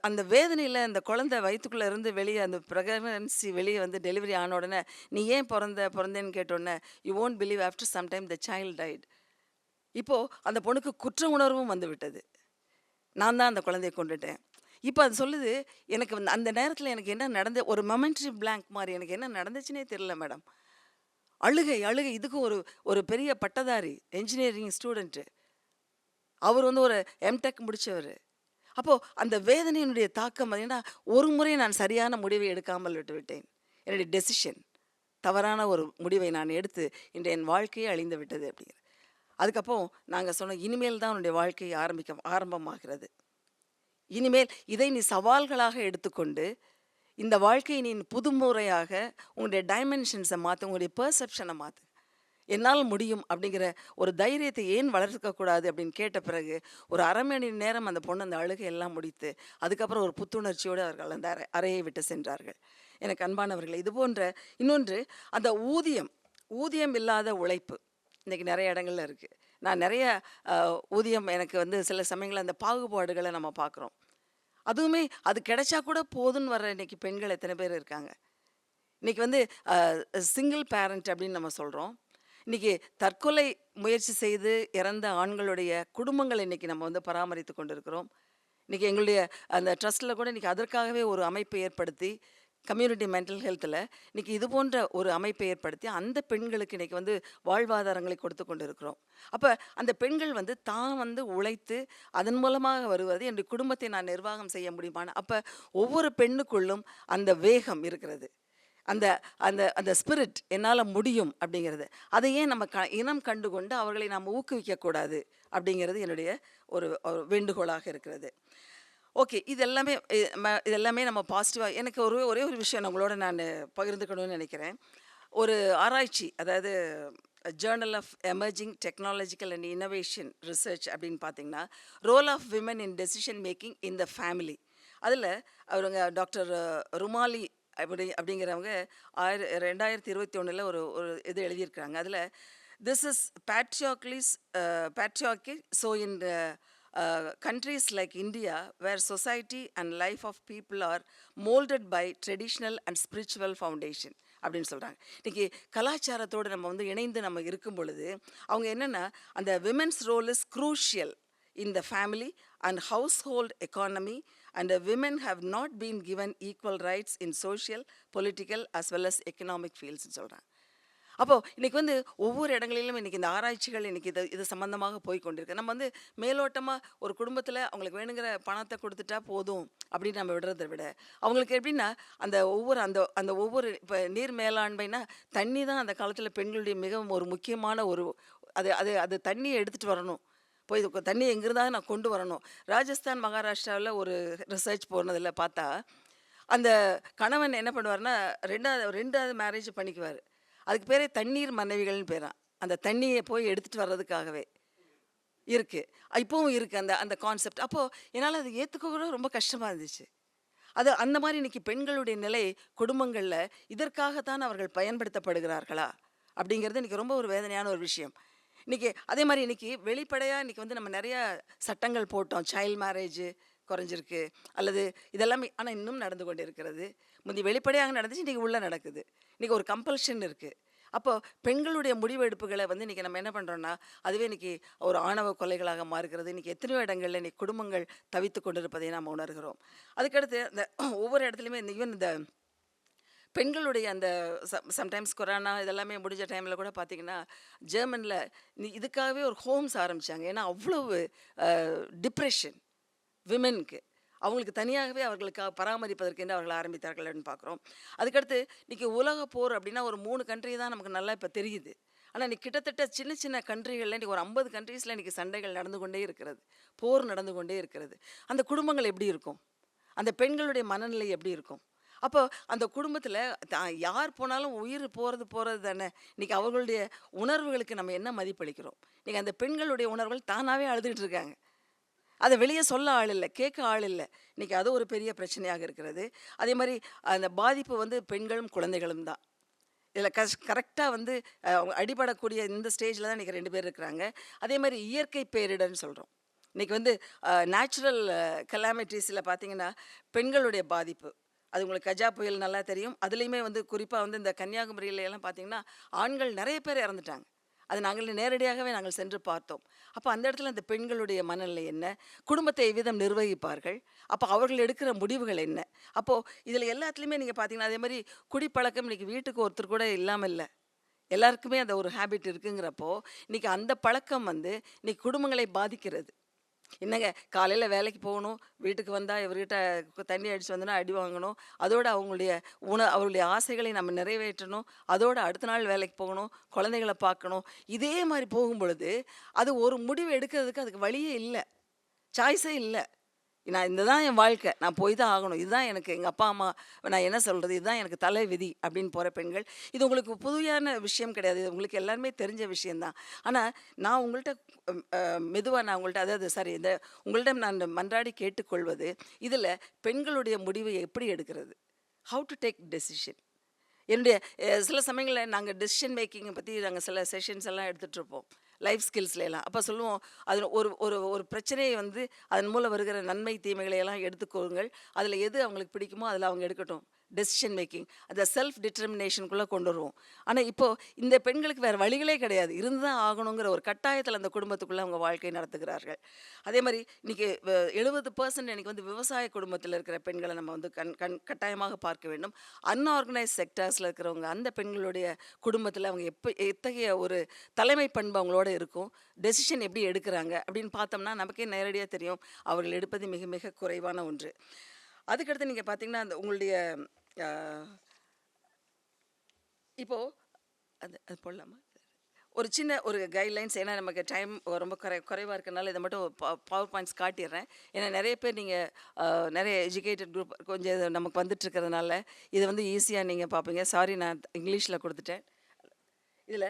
அந்த வேதனையில அந்த குழந்தை வயித்துக்குள்ள இருந்து வெளியே அந்த பிரெக்னன்சி வெளியே வந்து டெலிவரி ஆன உடனே, "நீ ஏன் பொறந்தேன்னு கேட்டோன்னே, you won't believe after some time the child died." இப்போ அந்த பொண்ணுக்கு குற்ற உணர்வும் வந்து விட்டது. நான் தான் அந்த குழந்தைய கொன்னுட்டேன். இப்போ அது சொல்லுது, எனக்கு வந்து அந்த நேரத்தில எனக்கு என்ன ஒரு மொமெண்டரி பிளாங்க் மாரி எனக்கு என்ன நடந்துச்சுன்னே தெரியல மேடம். அழுகை, அழுகை. இதுக்கும் ஒரு பெரிய பட்டதாரி, என்ஜினியரிங் ஸ்டூடெண்ட்டு. அவர் வந்து ஒரு எம்டெக் முடிச்சவரு. அப்போ அந்த வேதனையினுடைய தாக்கம் பார்த்தீங்கன்னா, ஒரு முறை நான் சரியான முடிவை எடுக்காமல் விட்டுவிட்டேன். என்னுடைய டெசிஷன் தவறான ஒரு முடிவை நான் எடுத்து இன்று என் வாழ்க்கையே அழிந்து விட்டது அப்படிங்கிற. அதுக்கப்புறம் நாங்க சொன்னோம், இனிமேல் தான் உன்னுடைய வாழ்க்கை ஆரம்பமாகிறது. இனிமேல் இதை நீ சவால்களாக எடுத்துக்கொண்டு, இந்த வாழ்க்கையை நீ புதுமுறையாக உங்களுடைய டைமென்ஷன்ஸை மாற்று, உங்களுடைய பெர்செப்ஷனை மாற்று. என்னால் முடியும் அப்படிங்கிற ஒரு தைரியத்தை ஏன் வளர்க்கக்கூடாது அப்படின்னு கேட்ட பிறகு ஒரு 1/2 மணி நேரம் அந்த பொண்ணு அந்த அழுகை எல்லாம் முடித்து அதுக்கப்புறம் ஒரு புத்துணர்ச்சியோடு அவர்கள் அந்த அறையை விட்டு சென்றார்கள். எனக்கு அன்பானவர்களே, இது போன்ற இன்னொன்று அந்த ஊதியம் இல்லாத உழைப்பு இன்றைக்கி நிறைய இடங்கள்ல இருக்குது. நான் நிறைய ஊதியம் எனக்கு வந்து சில சமயங்களில் அந்த பாகுபாடுகளை நம்ம பார்க்குறோம். அதுவுமே அது கிடைச்சா கூட போதுன்னு வர்ற இன்றைக்கி பெண்கள் எத்தனை பேர் இருக்காங்க. இன்றைக்கி வந்து சிங்கிள் பேரண்ட் அப்படின்னு நம்ம சொல்கிறோம். இன்றைக்கி தற்கொலை முயற்சி செய்து இறந்த ஆண்களுடைய குடும்பங்களை இன்றைக்கி நம்ம வந்து பராமரித்து கொண்டிருக்கிறோம். இன்றைக்கி எங்களுடைய அந்த ட்ரஸ்ட்டில் கூட இன்றைக்கி அதற்காகவே ஒரு அமைப்பை ஏற்படுத்தி கம்யூனிட்டி மென்டல் ஹெல்த்தில் இன்றைக்கி இது போன்ற ஒரு அமைப்பை ஏற்படுத்தி அந்த பெண்களுக்கு இன்றைக்கி வந்து வாழ்வாதாரங்களை கொடுத்து கொண்டு இருக்கிறோம். அப்போ அந்த பெண்கள் வந்து தான் வந்து உழைத்து அதன் மூலமாக வருவது என்னுடைய குடும்பத்தை நான் நிர்வாகம் செய்ய முடியுமான்னு அப்போ ஒவ்வொரு பெண்ணுக்குள்ளும் அந்த வேகம் இருக்கிறது. அந்த அந்த அந்த ஸ்பிரிட் என்னால் முடியும் அப்படிங்கிறது அதை ஏன் நம்ம இனம் கண்டு கொண்டு அவர்களை நாம் ஊக்குவிக்கக்கூடாது அப்படிங்கிறது என்னுடைய ஒரு வேண்டுகோளாக இருக்கிறது. ஓகே, இதெல்லாமே நம்ம பாசிட்டிவாக எனக்கு ஒரே ஒரு விஷயம் உங்களோட நான் பகிர்ந்துக்கணும்னு நினைக்கிறேன். ஒரு ஆராய்ச்சி, அதாவது journal of emerging technological and innovation research அப்படின்னு பார்த்தீங்கன்னா, role of women in decision making in the family. அதில் அவருங்க டாக்டர் ருமாலி அப்படிங்கிறவங்க 2021 ஒரு இது எழுதியிருக்கிறாங்க. அதில் this is patriarchy so in countries like India where society and life of people are molded by traditional and spiritual foundation அப்படின்னு சொல்கிறாங்க. இன்றைக்கி கலாச்சாரத்தோடு நம்ம வந்து இணைந்து நம்ம இருக்கும் பொழுது அவங்க என்னென்னா அந்த women's role is crucial in the family and household economy, and women have not been given equal rights in social, political as well as economic fields சொல்கிறாங்க. அப்போது இன்றைக்கி வந்து ஒவ்வொரு இடங்களிலும் இன்றைக்கி இந்த ஆராய்ச்சிகள் இன்றைக்கி இது சம்மந்தமாக போய் கொண்டிருக்கு. நம்ம வந்து மேலோட்டமாக ஒரு குடும்பத்தில் அவங்களுக்கு வேணுங்கிற பணத்தை கொடுத்துட்டா போதும் அப்படின்னு நம்ம விடுறதை விட அவங்களுக்கு எப்படின்னா அந்த ஒவ்வொரு இப்போ நீர் மேலாண்மைனா தண்ணி தான் அந்த காலத்தில் பெண்களுடைய மிகவும் ஒரு முக்கியமான அது தண்ணியை எடுத்துகிட்டு வரணும். போய் தண்ணி எங்கிருந்தாவது நான் கொண்டு வரணும். ராஜஸ்தான் மகாராஷ்டிராவில் ஒரு ரிசர்ச் போனதில் பார்த்தா அந்த கணவன் என்ன பண்ணுவார்னா ரெண்டாவது மேரேஜ் பண்ணிக்குவார். அதுக்கு பேரே தண்ணீர் மனைவிகள்னு பேரான். அந்த தண்ணியை போய் எடுத்துகிட்டு வர்றதுக்காகவே இருக்குது. இப்போவும் இருக்குது அந்த கான்செப்ட். அப்போது என்னால் அதை ஏற்றுக்க கூட ரொம்ப கஷ்டமாக இருந்துச்சு. அந்த மாதிரி இன்றைக்கி பெண்களுடைய நிலை குடும்பங்களில் இதற்காகத்தான் அவர்கள் பயன்படுத்தப்படுகிறார்களா அப்படிங்கிறது இன்றைக்கி ரொம்ப ஒரு வேதனையான ஒரு விஷயம். இன்றைக்கி அதே மாதிரி இன்றைக்கி வெளிப்படையாக இன்றைக்கி வந்து நம்ம நிறையா சட்டங்கள் போட்டோம். சைல்டு மேரேஜு குறைஞ்சிருக்கு அல்லது இதெல்லாமே, ஆனால் இன்னும் நடந்து கொண்டு இருக்கிறது. முந்தி வெளிப்படையாக நடந்துச்சு, இன்றைக்கி உள்ளே நடக்குது. இன்றைக்கி ஒரு கம்பல்ஷன் இருக்குது. அப்போது பெண்களுடைய முடிவெடுப்புகளை வந்து இன்றைக்கி நம்ம என்ன பண்ணுறோன்னா அதுவே இன்றைக்கி ஒரு ஆணவ கொலைகளாக மாறுகிறது. இன்றைக்கி எத்தனையோ இடங்களில் இன்றைக்கி குடும்பங்கள் தவித்து கொண்டிருப்பதை நாம் உணர்கிறோம். அதுக்கடுத்து இந்த ஒவ்வொரு இடத்துலையுமே ஈவன் இந்த பெண்களுடைய அந்த சம்டைம்ஸ் கொரோனா இதெல்லாமே முடிஞ்ச டைமில் கூட பார்த்திங்கன்னா ஜெர்மனில் இதுக்காகவே ஒரு ஹோம்ஸ் ஆரம்பித்தாங்க. ஏன்னா அவ்வளவு டிப்ரெஷன் விமெனுக்கு அவங்களுக்கு தனியாகவே அவர்களுக்காக பராமரிப்பதற்கென்று அவர்கள் ஆரம்பித்தார்கள் அப்படின்னு பார்க்குறோம். அதுக்கடுத்து இன்றைக்கி உலக போர் அப்படின்னா ஒரு 3 கண்ட்ரி தான் நமக்கு நல்லா இப்போ தெரியுது. ஆனால் இன்றைக்கி கிட்டத்தட்ட சின்ன சின்ன கண்ட்ரிகளில் இன்றைக்கி ஒரு 50 கண்ட்ரீஸில் இன்றைக்கி சண்டைகள் நடந்து கொண்டே இருக்கிறது, போர் நடந்து கொண்டே இருக்கிறது. அந்த குடும்பங்கள் எப்படி இருக்கும்? அந்த பெண்களுடைய மனநிலை எப்படி இருக்கும்? அப்போ அந்த குடும்பத்தில் யார் போனாலும் உயிர் போகிறது தானே. இன்றைக்கி அவர்களுடைய உணர்வுகளுக்கு நம்ம என்ன மதிப்பளிக்கிறோம்? இன்றைக்கி அந்த பெண்களுடைய உணர்வுகள் தானாகவே அழுதுகிட்டு இருக்காங்க. அதை வெளியே சொல்ல ஆள் இல்லை, கேட்க ஆள் இல்லை. இன்றைக்கி அது ஒரு பெரிய பிரச்சனையாக இருக்கிறது. அதே மாதிரி அந்த பாதிப்பு வந்து பெண்களும் குழந்தைகளும் தான். இதில் கரெக்டாக வந்து அவங்க அடிபடக்கூடிய இந்த ஸ்டேஜில் தான் இன்றைக்கி 2 பேர் இருக்கிறாங்க. அதே மாதிரி இயற்கை பேரிடர்னு சொல்கிறோம். இன்றைக்கி வந்து நேச்சுரல் கலாமிட்டிஸில் பார்த்திங்கன்னா பெண்களுடைய பாதிப்பு, அது உங்களுக்கு கஜா புயல் நல்லா தெரியும். அதுலேயுமே வந்து குறிப்பாக வந்து இந்த கன்னியாகுமரியில எல்லாம் பார்த்திங்கன்னா ஆண்கள் நிறைய பேர் இறந்துட்டாங்க. அது நாங்கள் நேரடியாகவே நாங்கள் சென்று பார்த்தோம். அப்போ அந்த இடத்துல அந்த பெண்களுடைய மனநிலை என்ன, குடும்பத்தை எவ்விதம் நிர்வகிப்பார்கள், அப்போ அவர்கள் எடுக்கிற முடிவுகள் என்ன. அப்போது இதில் எல்லாத்துலேயுமே நீங்கள் பார்த்தீங்கன்னா அதே மாதிரி குடிப்பழக்கம் இன்றைக்கி வீட்டுக்கு ஒருத்தர் கூட இல்லாமல் இல்லை, எல்லாருக்குமே அந்த ஒரு ஹேபிட் இருக்குங்கிறப்போ இன்றைக்கி அந்த பழக்கம் வந்து இன்றைக்கி குடும்பங்களை பாதிக்கிறது. என்னங்க காலையில் வேலைக்கு போகணும், வீட்டுக்கு வந்தால் இவர்கிட்ட தண்ணி அடித்து வந்தோன்னா அடி வாங்கணும், அதோடு அவர்களுடைய ஆசைகளை நம்ம நிறைவேற்றணும், அதோடு அடுத்த நாள் வேலைக்கு போகணும், குழந்தைகளை பார்க்கணும். இதே மாதிரி போகும் பொழுது அது ஒரு முடிவு எடுக்கிறதுக்கு அதுக்கு வழியே இல்லை, சாய்ஸே இல்லை. நான் இதுதான் என் வாழ்க்கை, நான் போய் தான் ஆகணும், இதுதான் எனக்கு எங்கள் அப்பா அம்மா, நான் என்ன சொல்கிறது, இதுதான் எனக்கு தலை விதி அப்படின்னு போகிற பெண்கள். இது உங்களுக்கு புதியான விஷயம் கிடையாது, இது உங்களுக்கு எல்லாருமே தெரிஞ்ச விஷயந்தான். ஆனால் நான் உங்கள்கிட்ட மெதுவாக நான் உங்கள்கிட்ட உங்கள்கிட்ட நான் மன்றாடி கேட்டுக்கொள்வது, இதில் பெண்களுடைய முடிவை எப்படி எடுக்கிறது, ஹவு டு டேக் டெசிஷன். என்னுடைய சில சமயங்களில் நாங்கள் டெசிஷன் மேக்கிங்கை பற்றி நாங்கள் சில செஷன்ஸ் எல்லாம் எடுத்துகிட்ருப்போம் லைஃப் ஸ்கில்ஸ்லாம். அப்போ சொல்லுவோம், அதில் ஒரு ஒரு ஒரு பிரச்சனையை வந்து அதன் மூலம் வருகிற நன்மை தீமைகளை எல்லாம் எடுத்துக்கோங்கள், அதில் எது அவங்களுக்கு பிடிக்குமோ அதில் அவங்க எடுக்கட்டும். டெசிஷன் மேக்கிங், அந்த செல்ஃப் டிட்டர்மினேஷனுக்குள்ளே கொண்டு வருவோம். ஆனால் இப்போது இந்த பெண்களுக்கு வேறு வழிகளே கிடையாது, இருந்து தான் ஆகணுங்கிற ஒரு கட்டாயத்தில் அந்த குடும்பத்துக்குள்ளே அவங்க வாழ்க்கை நடத்துகிறார்கள். அதே மாதிரி இன்றைக்கி 70% எனக்கு வந்து விவசாய குடும்பத்தில் இருக்கிற பெண்களை நம்ம வந்து கட்டாயமாக பார்க்க வேண்டும். அன்ஆர்கனைஸ் செக்டர்ஸில் இருக்கிறவங்க அந்த பெண்களுடைய குடும்பத்தில் அவங்க எத்தகைய ஒரு தலைமை பண்பு அவங்களோட இருக்கும், டெசிஷன் எப்படி எடுக்கிறாங்க அப்படின்னு பார்த்தோம்னா நமக்கே நேரடியாக தெரியும் அவர்கள் எடுப்பது மிக மிக குறைவான ஒன்று. அதுக்கடுத்து நீங்கள் பார்த்தீங்கன்னா அந்த உங்களுடைய இப்போது அது போடலாமா, ஒரு சின்ன ஒரு கைட்லைன்ஸ், ஏன்னா நமக்கு டைம் ரொம்ப குறைவாக இருக்கிறனால இதை மட்டும் பவர் பாயிண்ட்ஸ் காட்டிடுறேன். ஏன்னா நிறைய பேர் நீங்கள் நிறைய எஜுகேட்டட் குரூப் கொஞ்சம் இது நமக்கு வந்துட்டுருக்கிறதுனால இதை வந்து ஈஸியாக நீங்கள் பார்ப்பீங்க. சாரி, நான் இங்கிலீஷில் கொடுத்துட்டேன். இதில்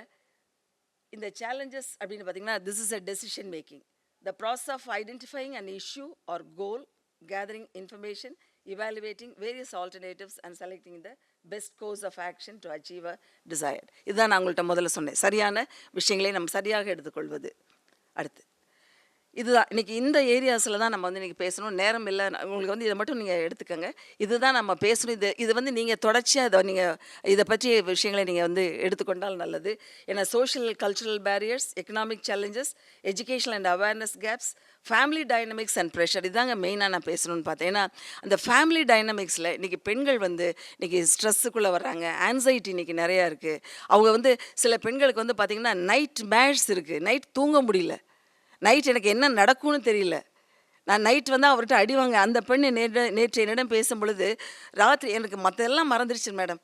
இந்த சேலஞ்சஸ் அப்படின்னு பார்த்தீங்கன்னா, this is a decision making, the process of identifying an issue or goal, gathering information, evaluating various alternatives and selecting the best course of action to achieve a desired. இதுதான் நான் உங்கள்கிட்ட முதல்ல சொன்னேன், சரியான விஷயங்களை நம்ம சரியாக எடுத்துக்கொள்வது. அடுத்து இதுதான் இன்றைக்கி இந்த ஏரியாஸில் தான் நம்ம வந்து இன்றைக்கி பேசணும். நேரம் இல்லை, உங்களுக்கு வந்து இதை மட்டும் நீங்கள் எடுத்துக்கோங்க. இதுதான் நம்ம பேசணும். இது வந்து நீங்கள் தொடர்ச்சியாக இதை பற்றிய விஷயங்களை நீங்கள் வந்து எடுத்துக்கொண்டால் நல்லது. ஏன்னா social cultural barriers, economic challenges, educational and awareness gaps, family dynamics and pressure, இதுதாங்க மெயினாக நான் பேசணும்னு பார்த்தேன். ஏன்னா அந்த ஃபேமிலி டைனமிக்ஸில் இன்றைக்கி பெண்கள் வந்து இன்றைக்கி ஸ்ட்ரெஸ்ஸுக்குள்ளே வர்றாங்க, ஆன்சைட்டி இன்றைக்கி நிறையா இருக்குது. அவங்க வந்து சில பெண்களுக்கு வந்து பார்த்திங்கன்னா நைட் மேட்ஸ் இருக்குது, நைட் தூங்க முடியல, நைட் எனக்கு என்ன நடக்கும்னு தெரியல, நான் நைட் வந்து அவர்கிட்ட அடிவாங்க. அந்த பெண் நேற்று என்னிடம் பேசும் பொழுது, ராத்திரி எனக்கு மற்றெல்லாம் மறந்துடுச்சு மேடம்,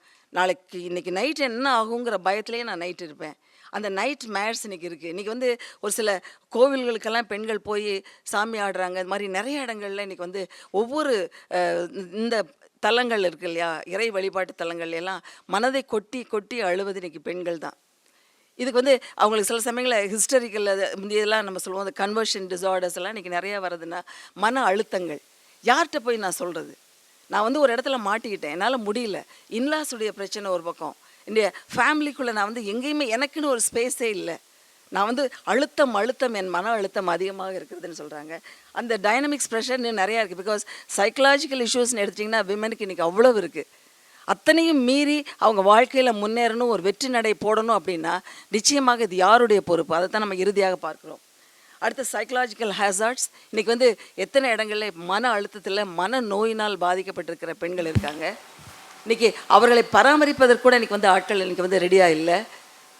இன்றைக்கி நைட் என்ன ஆகுங்கிற பயத்துலேயே நான் நைட் இருப்பேன். அந்த நைட் மேட்ஸ் இன்றைக்கி இருக்குது. இன்றைக்கி வந்து ஒரு சில கோவில்களுக்கெல்லாம் பெண்கள் போய் சாமி ஆடுறாங்க. இது மாதிரி நிறைய இடங்கள்ல இன்றைக்கி வந்து ஒவ்வொரு இந்த தலங்கள் இருக்குது இல்லையா, இறை வழிபாட்டு தலங்கள் எல்லாம் மனதை கொட்டி கொட்டி அழுவது இன்றைக்கி பெண்கள் தான். இதுக்கு வந்து அவங்களுக்கு சில சமயங்களில் ஹிஸ்டரிக்கல் இதெல்லாம் நம்ம சொல்லுவோம், அந்த கன்வர்ஷன் டிஸார்டர்ஸ் எல்லாம் இன்றைக்கி நிறையா வருதுன்னா மன அழுத்தங்கள். யார்கிட்ட போய் நான் சொல்கிறது? நான் வந்து ஒரு இடத்துல மாட்டிக்கிட்டேன், என்னால் முடியல, இன்லாஸுடைய பிரச்சனை ஒரு பக்கம், என்னுடைய ஃபேமிலிக்குள்ளே நான் வந்து எங்கேயுமே எனக்குன்னு ஒரு ஸ்பேஸே இல்லை, நான் வந்து அழுத்தம் என் மன அழுத்தம் அதிகமாக இருக்கிறதுன்னு சொல்கிறாங்க. அந்த டைனமிக்ஸ் ப்ரெஷர் இன்னும் நிறையா இருக்குது. பிகாஸ் சைக்கலாஜிக்கல் இஷ்யூஸ்ன்னு எடுத்திங்கன்னா விமனுக்கு இன்றைக்கி அவ்வளவு இருக்குது. அத்தனையும் மீறி அவங்க வாழ்க்கையில் முன்னேறணும், ஒரு வெற்றி நடை போடணும் அப்படின்னா நிச்சயமாக இது யாருடைய பொறுப்பு? அதை தான் நம்ம இறுதியாக பார்க்குறோம். அடுத்து சைக்கலாஜிக்கல் ஹேசார்ட்ஸ். இன்றைக்கி வந்து எத்தனை இடங்களில் மன அழுத்தத்தில் மன நோயினால் பாதிக்கப்பட்டிருக்கிற பெண்கள் இருக்காங்க. இன்றைக்கி அவர்களை பராமரிப்பதற்கு கூட இன்றைக்கி வந்து ஆட்கள் இன்றைக்கி வந்து ரெடியாக இல்லை.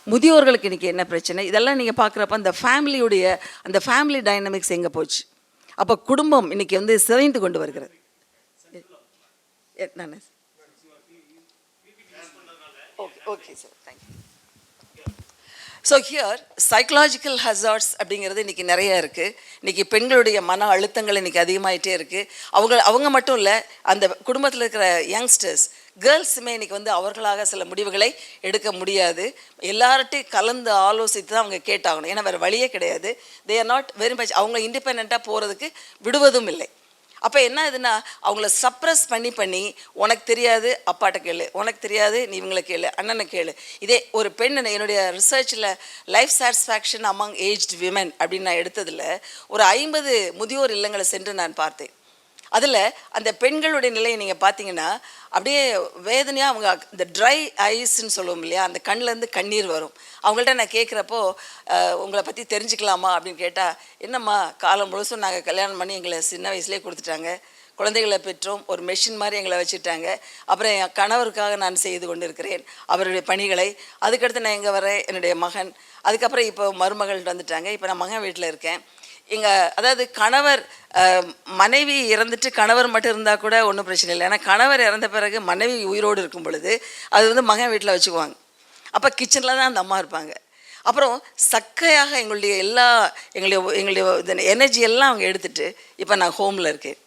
முதியோர்களுக்கு இன்றைக்கி என்ன பிரச்சனை, இதெல்லாம் நீங்கள் பார்க்குறப்ப அந்த அந்த ஃபேமிலி டைனமிக்ஸ் எங்கே போச்சு? அப்போ குடும்பம் இன்றைக்கி வந்து சிதைந்து கொண்டு வருகிறது. நான் okay sir, thank you. So here psychological hazards அப்படிங்கிறது இன்றைக்கி நிறையா இருக்குது. இன்றைக்கி பெண்களுடைய மன அழுத்தங்கள் இன்றைக்கி அதிகமாகிட்டே இருக்குது. அவங்க மட்டும் இல்லை, அந்த குடும்பத்தில் இருக்கிற யங்ஸ்டர்ஸ் கேர்ள்ஸுமே இன்றைக்கி வந்து அவர்களாக சில முடிவுகளை எடுக்க முடியாது. எல்லார்ட்டையும் கலந்து ஆலோசித்து தான் அவங்க கேட்டாகணும். ஏன்னா வேறு வழியே கிடையாது. They are not very much அவங்க இண்டிபெண்ட்டாக போகிறதுக்கு விடுவதும் இல்லை. அப்போ என்ன ஆகுதுன்னா அவங்கள சப்ரஸ் பண்ணி உனக்கு தெரியாது அப்பாட்ட கேளு, உனக்கு தெரியாது நீ இவங்களை கேளு, அண்ணனை கேளு. இதே ஒரு பெண் என்னுடைய ரிசர்ச்சில் life satisfaction among aged women அப்படின்னு நான் எடுத்ததில் ஒரு 50 முதியோர் இல்லங்களை சென்று நான் பார்த்தேன். அதில் அந்த பெண்களுடைய நிலையை நீங்கள் பார்த்தீங்கன்னா அப்படியே வேதனையாக அவங்க இந்த ட்ரை ஐஸ்ன்னு சொல்லுவோம் இல்லையா, அந்த கண்ணிலேருந்து கண்ணீர் வரும். அவங்கள்ட்ட நான் கேட்குறப்போ உங்களை பற்றி தெரிஞ்சுக்கலாமா அப்படின்னு கேட்டால், என்னம்மா காலம் முழுசும் நாங்கள் கல்யாணம் பண்ணி எங்களை சின்ன வயசுலேயே கொடுத்துட்டாங்க, குழந்தைகளை பெற்றோம், ஒரு மெஷின் மாதிரி எங்களை வச்சுட்டாங்க. அப்புறம் என் கணவருக்காக நான் செய்து கொண்டு இருக்கிறேன் அவருடைய பணிகளை. அதுக்கடுத்து நான் எங்கே வரேன், என்னுடைய மகன், அதுக்கப்புறம் இப்போ மருமகள் வந்துட்டாங்க, இப்போ நான் மகன் வீட்டில் இருக்கேன். அதாவது கணவர் மனைவி இறந்துட்டு கணவர் மட்டும் இருந்தால் கூட ஒன்றும் பிரச்சனை இல்லை. ஏன்னா கணவர் இறந்த பிறகு மனைவி உயிரோடு இருக்கும் பொழுது அது வந்து மகன் வீட்டில் வச்சுக்குவாங்க. அப்போ கிச்சனில் தான் அந்த அம்மா இருப்பாங்க. அப்புறம் சக்கையாக எங்களுடைய எனர்ஜி எல்லாம் அவங்க எடுத்துகிட்டு இப்போ நான் ஹோமில் இருக்கேன்.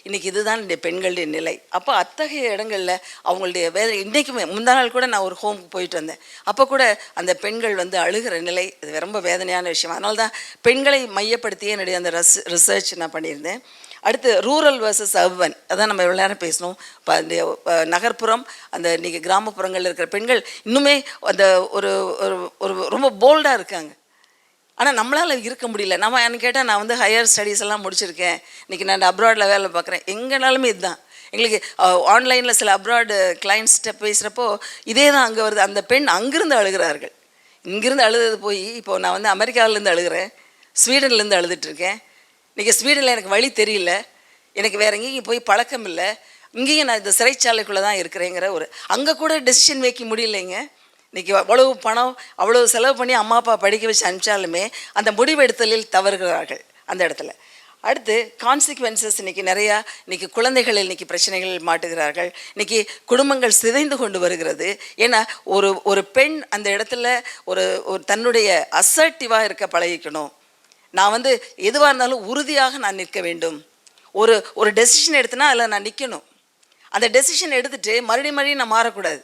இன்றைக்கி இதுதான் என்னுடைய பெண்களுடைய நிலை. அப்போ அத்தகைய இடங்களில் அவங்களுடைய வேலை இன்றைக்குமே முந்தா நாள் கூட நான் ஒரு ஹோமுக்கு போயிட்டு வந்தேன். அப்போ கூட அந்த பெண்கள் வந்து அழுகிற நிலை இது ரொம்ப வேதனையான விஷயம். அதனால தான் பெண்களை மையப்படுத்தியே என்னுடைய அந்த ரிசர்ச் நான் பண்ணியிருந்தேன். அடுத்து ரூரல் வர்சஸ் அர்பன், அதான் நம்ம எவ்வளோ நேரம் பேசணும். இப்போ அந்த நகர்ப்புறம் அந்த இன்றைக்கி கிராமப்புறங்களில் இருக்கிற பெண்கள் இன்னுமே அந்த ஒரு ஒரு ரொம்ப போல்டாக இருக்காங்க. ஆனால் நம்மளால் இருக்க முடியல. நம்ம என்ன கேட்டால் நான் வந்து ஹையர் ஸ்டடீஸ் எல்லாம் முடிச்சிருக்கேன், இன்றைக்கி நான் அப்ராடில் வேலை பார்க்குறேன், எங்கேனாலுமே இதுதான் எங்களுக்கு. ஆன்லைனில் சில அப்ராடு கிளைண்ட்ஸ்கிட்ட பேசுகிறப்போ இதே தான் அங்கே வருது. அந்த பெண் அங்கிருந்து அழுகிறார்கள். இங்கிருந்து அழுது போய் இப்போது நான் வந்து அமெரிக்காவிலேருந்து அழுகிறேன், ஸ்வீடன்லேருந்து அழுதுட்டுருக்கேன். இன்றைக்கி ஸ்வீடனில் எனக்கு வழி தெரியல, எனக்கு வேறு எங்கேயும் போய் பழக்கம் இல்லை, இங்கேயும் நான் இந்த சிறைச்சாலைக்குள்ளே தான் இருக்கிறேங்கிற ஒரு அங்கே கூட டெசிஷன் மேக்கிங் முடியலைங்க. இன்றைக்கி அவ்வளவு பணம் அவ்வளவு செலவு பண்ணி அம்மா அப்பா படிக்க வச்சு அனுப்பிச்சாலுமே அந்த முடிவெடுத்தலில் தவறுகிறார்கள் அந்த இடத்துல. அடுத்து கான்சிக்வன்சஸ் இன்றைக்கி குழந்தைகள் இன்றைக்கி பிரச்சனைகள் மாட்டுகிறார்கள். இன்றைக்கி குடும்பங்கள் சிதைந்து கொண்டு வருகிறது. ஏன்னா ஒரு பெண் அந்த இடத்துல ஒரு தன்னுடைய அசர்ட்டிவாக இருக்க பழகிக்கணும். நான் வந்து எதுவாக இருந்தாலும் உறுதியாக நான் நிற்க வேண்டும். ஒரு டெசிஷன் எடுத்தனா அதில் நான் நிற்கணும். அந்த டெசிஷன் எடுத்துகிட்டு மறுபடியும் நான் மாறக்கூடாது.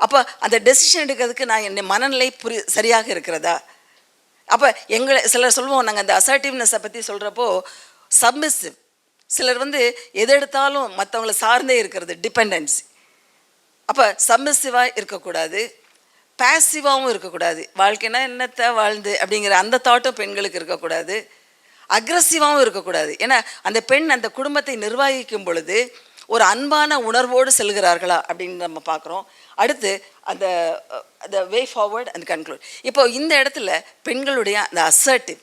அப்போ அந்த டெசிஷன் எடுக்கிறதுக்கு நான் என்னை மனநிலை சரியாக இருக்கிறதா? அப்போ சிலர் சொல்லுவோம், நாங்கள் அந்த அசர்ட்டிவ்னஸை பற்றி சொல்கிறப்போ சப்மிசிவ். சிலர் வந்து எது எடுத்தாலும் மற்றவங்கள சார்ந்தே இருக்கிறது, டிபெண்டன்சி. அப்போ சப்மிசிவாக இருக்கக்கூடாது, பேசிவாகவும் இருக்கக்கூடாது. வாழ்க்கைனா என்னத்தை வாழ்ந்து அப்படிங்கிற அந்த தாட்டும் பெண்களுக்கு இருக்கக்கூடாது. அக்ரெசிவாகவும் இருக்கக்கூடாது. ஏன்னா அந்த பெண் அந்த குடும்பத்தை நிர்வகிக்கும் பொழுது ஒரு அன்பான உணர்வோடு செல்கிறார்களா அப்படின்னு நம்ம பார்க்குறோம். அடுத்து அந்த வே ஃபார்வர்ட் அண்ட் கன்க்ளூட். இப்போ இந்த இடத்துல பெண்களுடைய அந்த அசர்ட்டிவ்,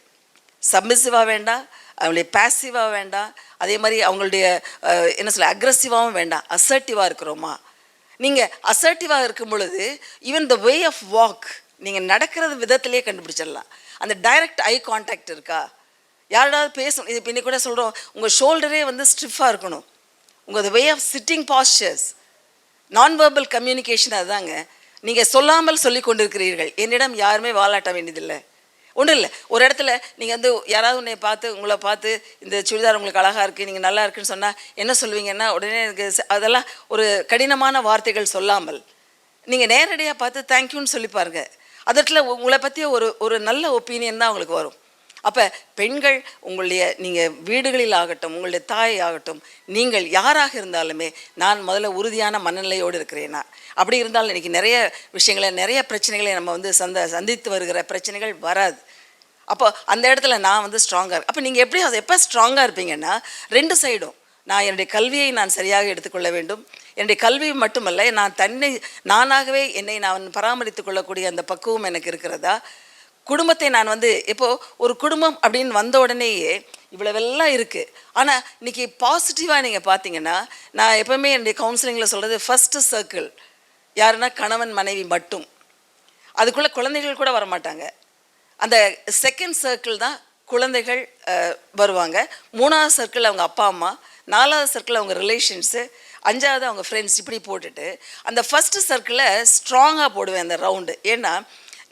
சப்மிசிவாக வேண்டாம், அவங்களுடைய பேசிவாக வேண்டாம், அதே மாதிரி அவங்களுடைய அக்ரெசிவாகவும் வேண்டாம், அசர்ட்டிவாக இருக்கிறோமா? நீங்கள் அசர்ட்டிவாக இருக்கும் பொழுது even the way of walk, நீங்கள் நடக்கிறது விதத்திலே கண்டுபிடிச்சிடலாம். அந்த டைரக்ட் ஐ கான்டாக்ட் இருக்கா? யாரோடாவது பேசணும். இது பின்னி கூட சொல்கிறோம், உங்கள் ஷோல்டரே வந்து ஸ்டிஃபாக இருக்கணும். உங்கள் வே ஆஃப் சிட்டிங் பாஸ்டர்ஸ், நான் வெர்பல் கம்யூனிகேஷன் அதுதாங்க. நீங்கள் சொல்லாமல் சொல்லி கொண்டிருக்கிறீர்கள். என்னிடம் யாருமே வாலாட்ட வேண்டியதில்லை. ஒன்றும் இல்லை, ஒரு இடத்துல நீங்கள் வந்து யாராவது உங்களை பார்த்து இந்த சுடிதார் உங்களுக்கு அழகாக இருக்குது, நீங்கள் நல்லா இருக்குன்னு சொன்னால் என்ன சொல்லுவீங்கன்னா, உடனே எனக்கு அதெல்லாம் ஒரு கடினமான வார்த்தைகள் சொல்லாமல் நீங்கள் நேரடியாக பார்த்து தேங்க்யூன்னு சொல்லி பாருங்கள். அதற்கு உங்களை பற்றி ஒரு நல்ல ஒப்பீனியன் தான் உங்களுக்கு வரும். அப்போ பெண்கள் நீங்கள் வீடுகளில் ஆகட்டும், உங்களுடைய தாய் ஆகட்டும், நீங்கள் யாராக இருந்தாலுமே நான் முதல்ல உறுதியான மனநிலையோடு இருக்கிறேன்னா, அப்படி இருந்தாலும் இன்றைக்கி நிறைய விஷயங்களை, நிறைய பிரச்சனைகளை நம்ம வந்து சந்தித்து வருகிற பிரச்சனைகள் வராது. அப்போ அந்த இடத்துல நான் வந்து ஸ்ட்ராங்காக அப்போ நீங்கள் எப்போ ஸ்ட்ராங்காக இருப்பீங்கன்னா, 2 சைடும் நான் என்னுடைய கல்வியை நான் சரியாக எடுத்துக்கொள்ள வேண்டும். என்னுடைய கல்வி மட்டுமல்ல, நானாகவே என்னை நான் பராமரித்து கொள்ளக்கூடிய அந்த பக்குவம் எனக்கு இருக்கிறதா? குடும்பத்தை நான் வந்து இப்போது ஒரு குடும்பம் அப்படின்னு வந்த உடனேயே இவ்வளவெல்லாம் இருக்குது. ஆனால் இன்றைக்கி பாசிட்டிவாக நீங்கள் பார்த்தீங்கன்னா, நான் எப்போவுமே என்னுடைய கவுன்சிலிங்கில் சொல்கிறது, ஃபஸ்ட்டு சர்க்கிள் யாருன்னா கணவன் மனைவி மட்டும். அதுக்குள்ளே குழந்தைகள் கூட வரமாட்டாங்க. அந்த செகண்ட் சர்க்கிள் தான் குழந்தைகள் வருவாங்க. 3ஆவது சர்க்கிள் அவங்க அப்பா அம்மா, 4ஆவது சர்க்கிள் அவங்க ரிலேஷன்ஸு, 5ஆவது அவங்க ஃப்ரெண்ட்ஸ். இப்படி போட்டுட்டு அந்த ஃபஸ்ட்டு சர்க்கிளை ஸ்ட்ராங்காக போடுவேன் அந்த ரவுண்டு. ஏன்னா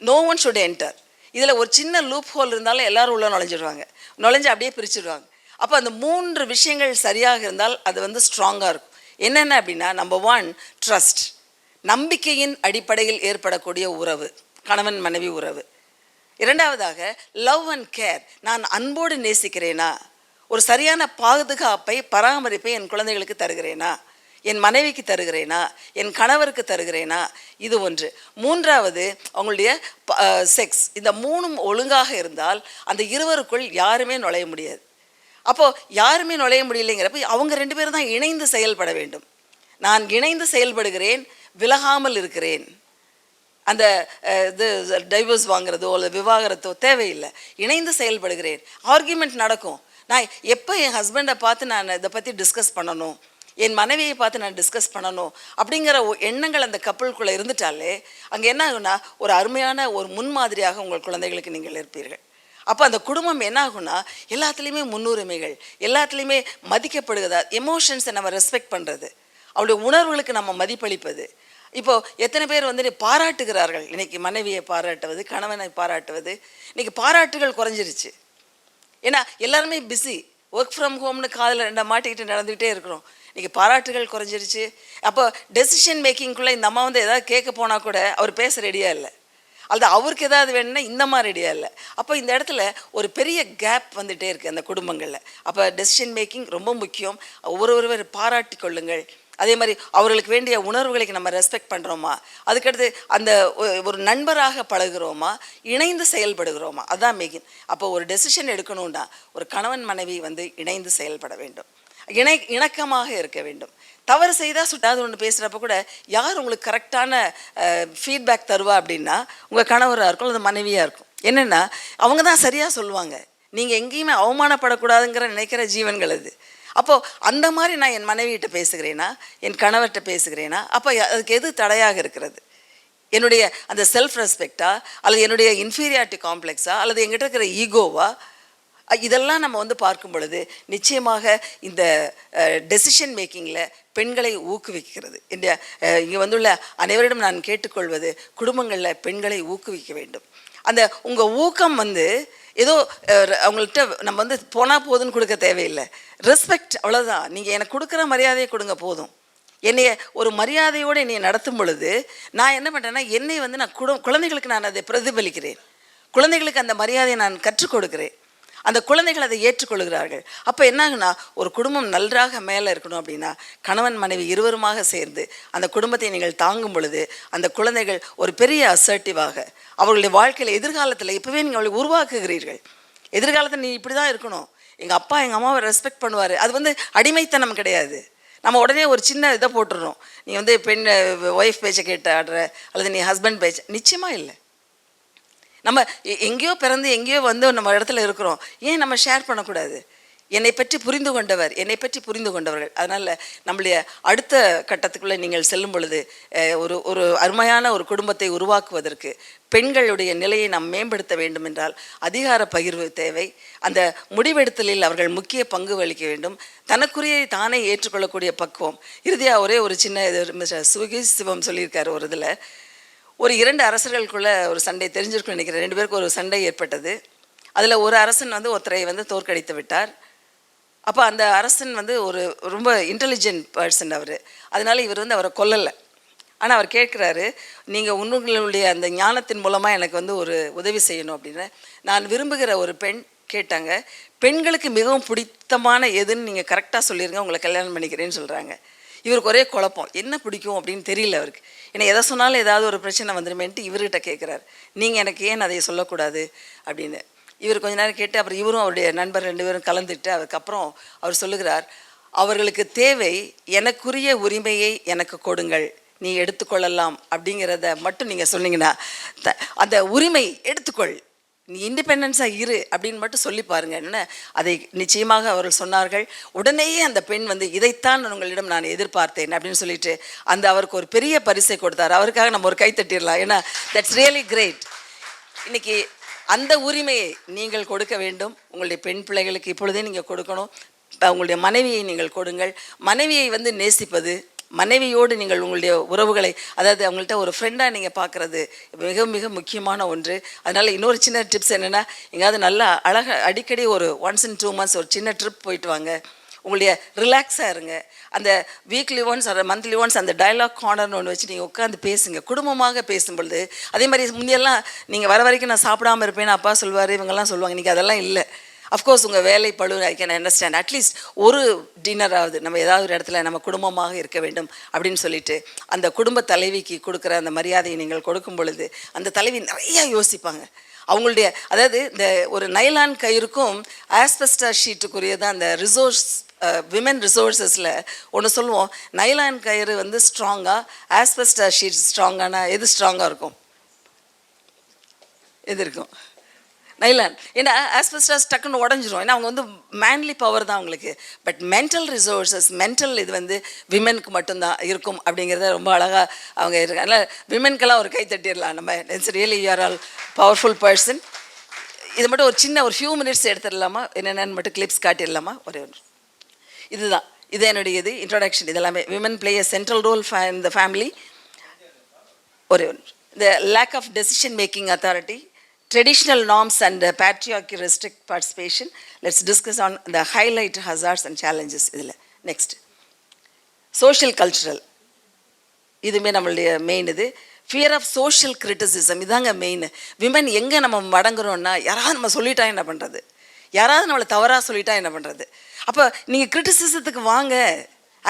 நோ ஒன் ஷுட் என்டர். இதில் ஒரு சின்ன லூப் ஹோல் இருந்தாலும் எல்லோரும் உள்ளே நுழைஞ்சு அப்படியே பிரிச்சுடுவாங்க. அப்போ அந்த 3 விஷயங்கள் சரியாக இருந்தால் அது வந்து ஸ்ட்ராங்காக இருக்கும். என்னென்ன அப்படின்னா, நம்பர் 1 ட்ரஸ்ட், நம்பிக்கையின் அடிப்படையில் ஏற்படக்கூடிய உறவு, கணவன் மனைவி உறவு. இரண்டாவதாக லவ் அண்ட் கேர், நான் அன்போடு நேசிக்கிறேனா, ஒரு சரியான பாதுகாப்பை பராமரிப்பை என் குழந்தைகளுக்கு தருகிறேனா, என் மனைவிக்கு தருகிறேனா, என் கணவருக்கு தருகிறேனா, இது ஒன்று. மூன்றாவது அவங்களுடைய செக்ஸ். இந்த மூணும் ஒழுங்காக இருந்தால் அந்த இருவருக்குள் யாருமே நுழைய முடியாது. அப்போது யாருமே நுழைய முடியலைங்கிறப்ப அவங்க 2 பேரும் தான் இணைந்து செயல்பட வேண்டும். நான் இணைந்து செயல்படுகிறேன், விலகாமல் இருக்கிறேன். அந்த இது டைவர்ஸ் வாங்குறதோ அல்லது விவாகரத்தோ தேவையில்லை, இணைந்து செயல்படுகிறேன். ஆர்கியூமெண்ட் நடக்கும். நான் எப்போ என் ஹஸ்பண்டை பார்த்து நான் இதை பற்றி டிஸ்கஸ் பண்ணணும், என் மனைவியை பார்த்து நான் டிஸ்கஸ் பண்ணணும் அப்படிங்கிற எண்ணங்கள் அந்த கப்பலுக்குள்ளே இருந்துட்டாலே அங்கே என்ன ஆகுனா, ஒரு அருமையான ஒரு முன்மாதிரியாக உங்கள் குழந்தைகளுக்கு நீங்கள் இருப்பீர்கள். அப்போ அந்த குடும்பம் என்ன ஆகுனா, எல்லாத்துலேயுமே முன்னுரிமைகள், எல்லாத்துலேயுமே மதிக்கப்படுகிறதா, எமோஷன்ஸை நம்ம ரெஸ்பெக்ட் பண்ணுறது, அவளுடைய உணர்வுகளுக்கு நம்ம மதிப்பளிப்பது. இப்போது எத்தனை பேர் வந்து பாராட்டுகிறார்கள், இன்றைக்கி மனைவியை பாராட்டுவது, கணவனை பாராட்டுவது. இன்றைக்கி பாராட்டுகள் குறைஞ்சிருச்சு. ஏன்னா எல்லாருமே பிஸி, ஒர்க் ஃப்ரம் ஹோம்னு காதில் 2 மாட்டிக்கிட்டு நடந்துக்கிட்டே இருக்கிறோம். இன்றைக்கி பாராட்டுகள் குறைஞ்சிருச்சு. அப்போ டெசிஷன் மேக்கிங்குள்ளே இந்த அம்மா வந்து எதாவது கேட்க போனால் கூட அவர் பேச ரெடியாக இல்லை, அல்லது அவருக்கு ஏதாவது வேணும்னா இந்த மாதிரி ரெடியாக இல்லை. அப்போ இந்த இடத்துல ஒரு பெரிய கேப் வந்துகிட்டே இருக்குது அந்த குடும்பங்களில். அப்போ டெசிஷன் மேக்கிங் ரொம்ப முக்கியம். ஒருவர் பாராட்டி கொள்ளுங்கள். அதே மாதிரி அவர்களுக்கு வேண்டிய உணர்வுகளுக்கு நம்ம ரெஸ்பெக்ட் பண்ணுறோமா, அதுக்கடுத்து அந்த ஒரு நண்பராக பழகுறோமா, இணைந்து செயல்படுகிறோமா, அதுதான் மெயின். அப்போ ஒரு டெசிஷன் எடுக்கணும்னா ஒரு கணவன் மனைவி வந்து இணைந்து செயல்பட வேண்டும், இணக்கமாக இருக்க வேண்டும். தவறு செய்தால் சுட்டாது ஒன்று பேசுகிறப்ப கூட யார் உங்களுக்கு கரெக்டான ஃபீட்பேக் தருவா அப்படின்னா உங்கள் கணவராக இருக்கும் அல்லது மனைவியாக இருக்கும். என்னென்னா அவங்க தான் சரியாக சொல்லுவாங்க. நீங்கள் எங்கேயுமே அவமானப்படக்கூடாதுங்கிற நினைக்கிற ஜீவன்கள் அது. அப்போது அந்த மாதிரி நான் என் மனைவிகிட்ட பேசுகிறேன்னா, என் கணவர்கிட்ட பேசுகிறேன்னா, அப்போ அதுக்கு எது தடையாக இருக்கிறது? என்னுடைய அந்த செல்ஃப் ரெஸ்பெக்டா, அல்லது என்னுடைய இன்ஃபீரியாரிட்டி காம்ப்ளெக்ஸா, அல்லது எங்கிட்ட இருக்கிற ஈகோவா? இதெல்லாம் நம்ம வந்து பார்க்கும் பொழுது நிச்சயமாக இந்த டெசிஷன் மேக்கிங்கில் பெண்களை ஊக்குவிக்கிறது. இங்கே வந்துள்ள அனைவரிடம் நான் கேட்டுக்கொள்வது, குடும்பங்களில் பெண்களை ஊக்குவிக்க வேண்டும். அந்த உங்கள் ஊக்கம் வந்து ஏதோ அவங்கள்ட்ட நம்ம வந்து போனால் போதுன்னு கொடுக்க தேவையில்லை. ரெஸ்பெக்ட், அவ்வளோதான். நீங்கள் எனக்கு கொடுக்குற மரியாதையை கொடுங்க போதும். என்னைய ஒரு மரியாதையோடு என்னை நடத்தும் பொழுது நான் என்ன பண்ணுறேன்னா, என்னை வந்து நான் குழந்தைகளுக்கு நான் அதை பிரதிபலிக்கிறேன். குழந்தைகளுக்கு அந்த மரியாதையை நான் கற்றுக் கொடுக்கிறேன். அந்த குழந்தைகள் அதை ஏற்றுக்கொள்கிறார்கள். அப்போ என்னாகுன்னா, ஒரு குடும்பம் நன்றாக மேலே இருக்கணும் அப்படின்னா கணவன் மனைவி இருவருமாக சேர்ந்து அந்த குடும்பத்தை நீங்கள் தாங்கும் பொழுது அந்த குழந்தைகள் ஒரு பெரிய அசர்ட்டிவாக அவர்களுடைய வாழ்க்கையில் எதிர்காலத்தில் இப்போவே நீங்கள் அவளை உருவாக்குகிறீர்கள். எதிர்காலத்தில் நீ இப்படி தான் இருக்கணும், எங்கள் அப்பா எங்கள் அம்மாவை ரெஸ்பெக்ட் பண்ணுவார். அது வந்து அடிமைத்தனம் கிடையாது. நம்ம உடனே ஒரு சின்ன இதை போட்டுடுறோம், நீ வந்து பெண் ஒய்ஃப் பேச்சை கேட்டு ஆடுற அல்லது நீ ஹஸ்பண்ட் பேச்சை. நிச்சயமாக இல்லை. நம்ம எங்கேயோ பிறந்து எங்கேயோ வந்து நம்ம இடத்துல இருக்கிறோம், ஏன் நம்ம ஷேர் பண்ணக்கூடாது? என்னை பற்றி புரிந்து கொண்டவர், என்னை பற்றி புரிந்து கொண்டவர்கள். அதனால் நம்முடைய அடுத்த கட்டத்துக்குள்ளே நீங்கள் செல்லும் பொழுது ஒரு ஒரு அருமையான ஒரு குடும்பத்தை உருவாக்குவதற்கு பெண்களுடைய நிலையை நாம் மேம்படுத்த வேண்டும் என்றால் அதிகார பகிர்வு தேவை. அந்த முடிவெடுத்தலில் அவர்கள் முக்கிய பங்கு வகிக்க வேண்டும். தனக்குரிய தானே ஏற்றுக்கொள்ளக்கூடிய பக்குவம். இறுதியாக ஒரே ஒரு சின்ன இது சுகி சிவம் சொல்லியிருக்காரு ஒரு இதில். ஒரு 2 அரசர்களுக்குள்ளே ஒரு சண்டை தெரிஞ்சிருக்கும் நினைக்கிறேன். 2 பேருக்கு ஒரு சண்டை ஏற்பட்டது. அதில் ஒரு அரசன் வந்து ஒருத்தரை வந்து தோற்கடித்து விட்டார். அப்போ அந்த அரசன் வந்து ஒரு ரொம்ப இன்டெலிஜென்ட் பர்சன் அவர். அதனால இவர் வந்து அவரை கொல்லலை. ஆனால் அவர் கேட்குறாரு, நீங்கள் உங்களுடைய அந்த ஞானத்தின் மூலமாக எனக்கு வந்து ஒரு உதவி செய்யணும் அப்படின்னு. நான் விரும்புகிற ஒரு பெண் கேட்டாங்க. பெண்களுக்கு மிகவும் பிடித்தமான எதுன்னு நீங்கள் கரெக்டாக சொல்லிடுங்க, உங்களை கல்யாணம் பண்ணிக்கிறேன்னு சொல்கிறாங்க. இவருக்கு ஒரே குழப்பம், என்ன பிடிக்கும் அப்படின்னு தெரியல அவருக்கு. ஏன்னா எதை சொன்னாலும் ஏதாவது ஒரு பிரச்சனை வந்துடுமேன்ட்டு இவர்கிட்ட கேட்குறாரு, நீங்கள் எனக்கு ஏன் அதை சொல்லக்கூடாது அப்படின்னு. இவர் கொஞ்ச நேரம் கேட்டு அப்புறம் இவரும் அவருடைய நண்பர் 2 பேரும் கலந்துட்டு அதுக்கப்புறம் அவர் சொல்லுகிறார், அவர்களுக்கு தேவை எனக்குரிய உரிமையை எனக்கு கொடுங்கள், நீ எடுத்துக்கொள்ளலாம் அப்படிங்கிறத மட்டும் நீங்கள் சொன்னீங்கன்னா, அந்த உரிமை எடுத்துக்கொள், நீ இண்டிபெண்டன்ஸாக இரு அப்படின்னு மட்டும் சொல்லி பாருங்க. என்ன அதை நிச்சயமாக அவர்கள் சொன்னார்கள். உடனேயே அந்த பெண் வந்து இதைத்தான் உங்களிடம் நான் எதிர்பார்த்தேன் அப்படின்னு சொல்லிட்டு அவருக்கு ஒரு பெரிய பரிசை கொடுத்தார். அவருக்காக நம்ம ஒரு கை தட்டிடலாம். ஏன்னா தட்ஸ் ரியலி கிரேட். இன்னைக்கு அந்த உரிமையை நீங்கள் கொடுக்க வேண்டும். உங்களுடைய பெண் பிள்ளைகளுக்கு இப்பொழுதே நீங்கள் கொடுக்கணும். உங்களுடைய மனைவியை நீங்கள் கொடுங்கள். மனைவியை வந்து நேசிப்பது, மனைவியோடு நீங்கள் உங்களுடைய உறவுகளை, அதாவது அவங்கள்ட்ட ஒரு ஃப்ரெண்டாக நீங்கள் பார்க்குறது மிக மிக முக்கியமான ஒன்று. அதனால் இன்னொரு சின்ன டிப்ஸ் என்னென்னா, எங்கேயாவது நல்லா அழகாக அடிக்கடி ஒரு 1 in 2 months ஒரு சின்ன ட்ரிப் போயிட்டு வாங்க. உங்களுடைய ரிலாக்ஸாக இருங்க. அந்த வீக்லி ஒன்ஸ் ஒரு மந்த்லி ஒன்ஸ் அந்த டயலாக் கார்னர்னு ஒன்று வச்சு நீங்கள் உட்காந்து பேசுங்க. குடும்பமாக பேசும்பொழுது அதே மாதிரி முந்தையெல்லாம் நீங்கள் வர வரைக்கும் நான் சாப்பிடாமல் இருப்பேன்னு அப்பா சொல்லுவார், இவங்கெல்லாம் சொல்லுவாங்க. இன்றைக்கி அதெல்லாம் இல்லை. அஃப்கோர்ஸ் உங்கள் வேலை பழு ஐ கேன் அண்டர்ஸ்டாண்ட். அட்லீஸ்ட் ஒரு டின்னராவது நம்ம ஏதாவது ஒரு இடத்துல நம்ம குடும்பமாக இருக்க வேண்டும் அப்படின்னு சொல்லிட்டு அந்த குடும்ப தலைவிக்கு கொடுக்குற அந்த மரியாதையை நீங்கள் கொடுக்கும் பொழுது அந்த தலைவி நிறையா யோசிப்பாங்க. அவங்களுடைய அதாவது இந்த ஒரு நைலான் கயிறுக்கும் ஆஸ்பெஸ்டாஸ் ஷீட்டுக்குரியதான் அந்த ரிசோர்ஸ் விமன் ரிசோர்ஸஸில் ஒன்று சொல்லுவோம், நைலான் கயிறு வந்து ஸ்ட்ராங்காக, ஆஸ்பெஸ்டாஸ் ஷீட் ஸ்ட்ராங்கானா எது ஸ்ட்ராங்காக இருக்கும்? எது இருக்கும்? நைலான். ஏன்னா ஆஸ்பெஸ்டாஸ் டக்குன்னு உடஞ்சிரும். ஏன்னா அவங்க வந்து மேன்லி பவர் தான் அவங்களுக்கு. பட் மென்டல் ரிசோர்ஸஸ், மென்டல் இது வந்து விமெனுக்கு மட்டும்தான் இருக்கும் அப்படிங்கிறத ரொம்ப அழகாக அவங்க இருக்காங்க. அதனால் விமென்கெல்லாம் ஒரு கை தட்டிடலாம் நம்ம. It's really you are all powerful person. இது மட்டும் ஒரு சின்ன ஒரு ஃபியூ மினிட்ஸ் எடுத்துடலாமா? என்னென்னு மட்டும் கிளிப்ஸ் காட்டிடலாமா? ஒரே ஒன்று. இதுதான் இது என்னுடைய இது இன்ட்ரோடக்ஷன். இதெல்லாமே women play a central role in the family. ஒரே ஒன்று. The lack of decision making authority, traditional norms and patriarchy restrict participation. Let's discuss on the highlight hazards and challenges. இதில் நெக்ஸ்ட் சோஷியல் கல்ச்சுரல், இதுவுமே நம்மளுடைய main. இது fear of social criticism, இதாங்க main. Women எங்கே நம்ம மடங்குறோன்னா, யாராவது நம்ம சொல்லிட்டா என்ன பண்ணுறது, யாராவது நம்மளை தவறாக சொல்லிட்டா என்ன பண்ணுறது. அப்போ நீங்கள் கிரிட்டிசிசத்துக்கு வாங்க,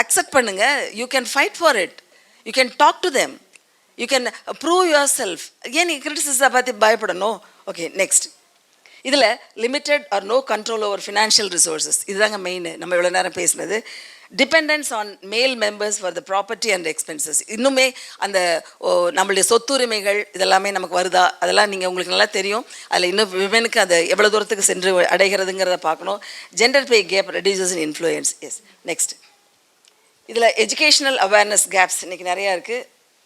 அக்செப்ட் பண்ணுங்கள். You can fight for it, you can talk to them, you can prove yourself. ஏன் நீங்கள் கிரிட்டிசிசத்தை பற்றி பயப்படணும்? Okay, next. இதில் limited or no control over financial resources, இதுதாங்க மெயின். நம்ம இவ்வளோ நேரம் பேசினது. Dependence on male members for the property and expenses. இன்னுமே அந்த நம்மளுடைய சொத்துரிமைகள் இதெல்லாமே நமக்கு வருதா, அதெல்லாம் நீங்கள் உங்களுக்கு நல்லா தெரியும். அதில் இன்னும் விமனுக்கு அதை எவ்வளோ தூரத்துக்கு சென்று அடைகிறதுங்கிறத பார்க்கணும். Gender pay gap reduces in influence. Yes, next. இதில் எஜுகேஷனல் அவேர்னஸ் கேப்ஸ் இன்றைக்கி நிறையா இருக்குது.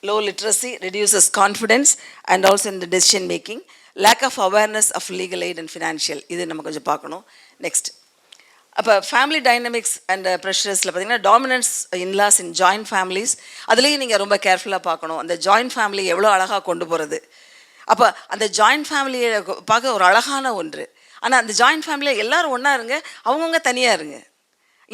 Low literacy reduces confidence and also in the decision making. Lack of awareness of legal aid and financial, இது நம்ம கொஞ்சம் பார்க்கணும். நெக்ஸ்ட். அப்போ ஃபேமிலி டைனமிக்ஸ் அண்ட் ப்ரெஷர்ஸில் பார்த்தீங்கன்னா டாமினன்ஸ் இன்லாஸ் இன் ஜாயின்ட் ஃபேமிலிஸ், அதுலேயும் நீங்கள் ரொம்ப கேர்ஃபுல்லாக பார்க்கணும். அந்த ஜாயின்ட் ஃபேமிலி எவ்வளோ அழகாக கொண்டு போகிறது. அப்போ அந்த ஜாயின்ட் ஃபேமிலியை பார்க்க ஒரு அழகான ஒன்று. ஆனால் அந்த ஜாயின்ட் ஃபேமிலியில் எல்லோரும் ஒன்றா இருங்க, அவங்கவுங்க தனியாக இருங்க,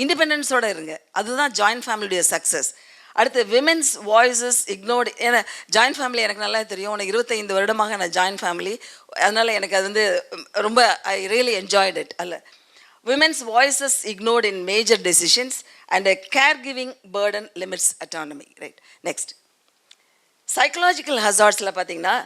இண்டிபெண்டன்ஸோடு இருங்க. அதுதான் ஜாயின்ட் ஃபேமிலியுடைய சக்ஸஸ். அடுத்து விமென்ஸ் வாய்ஸஸ் இக்னோர்டு. ஏன்னா ஜாயின்ட் ஃபேமிலி எனக்கு நல்லா தெரியும். எனக்கு 25 வருடமாக நான் ஜாயின்ட் ஃபேமிலி, அதனால் எனக்கு அது வந்து ரொம்ப ஐ ரியலி என்ஜாய்ட் இட். அல்ல, women's voices ignored in major decisions and care giving burden limits autonomy. Right, next. Psychological ஹசார்ட்ஸில் பார்த்தீங்கன்னா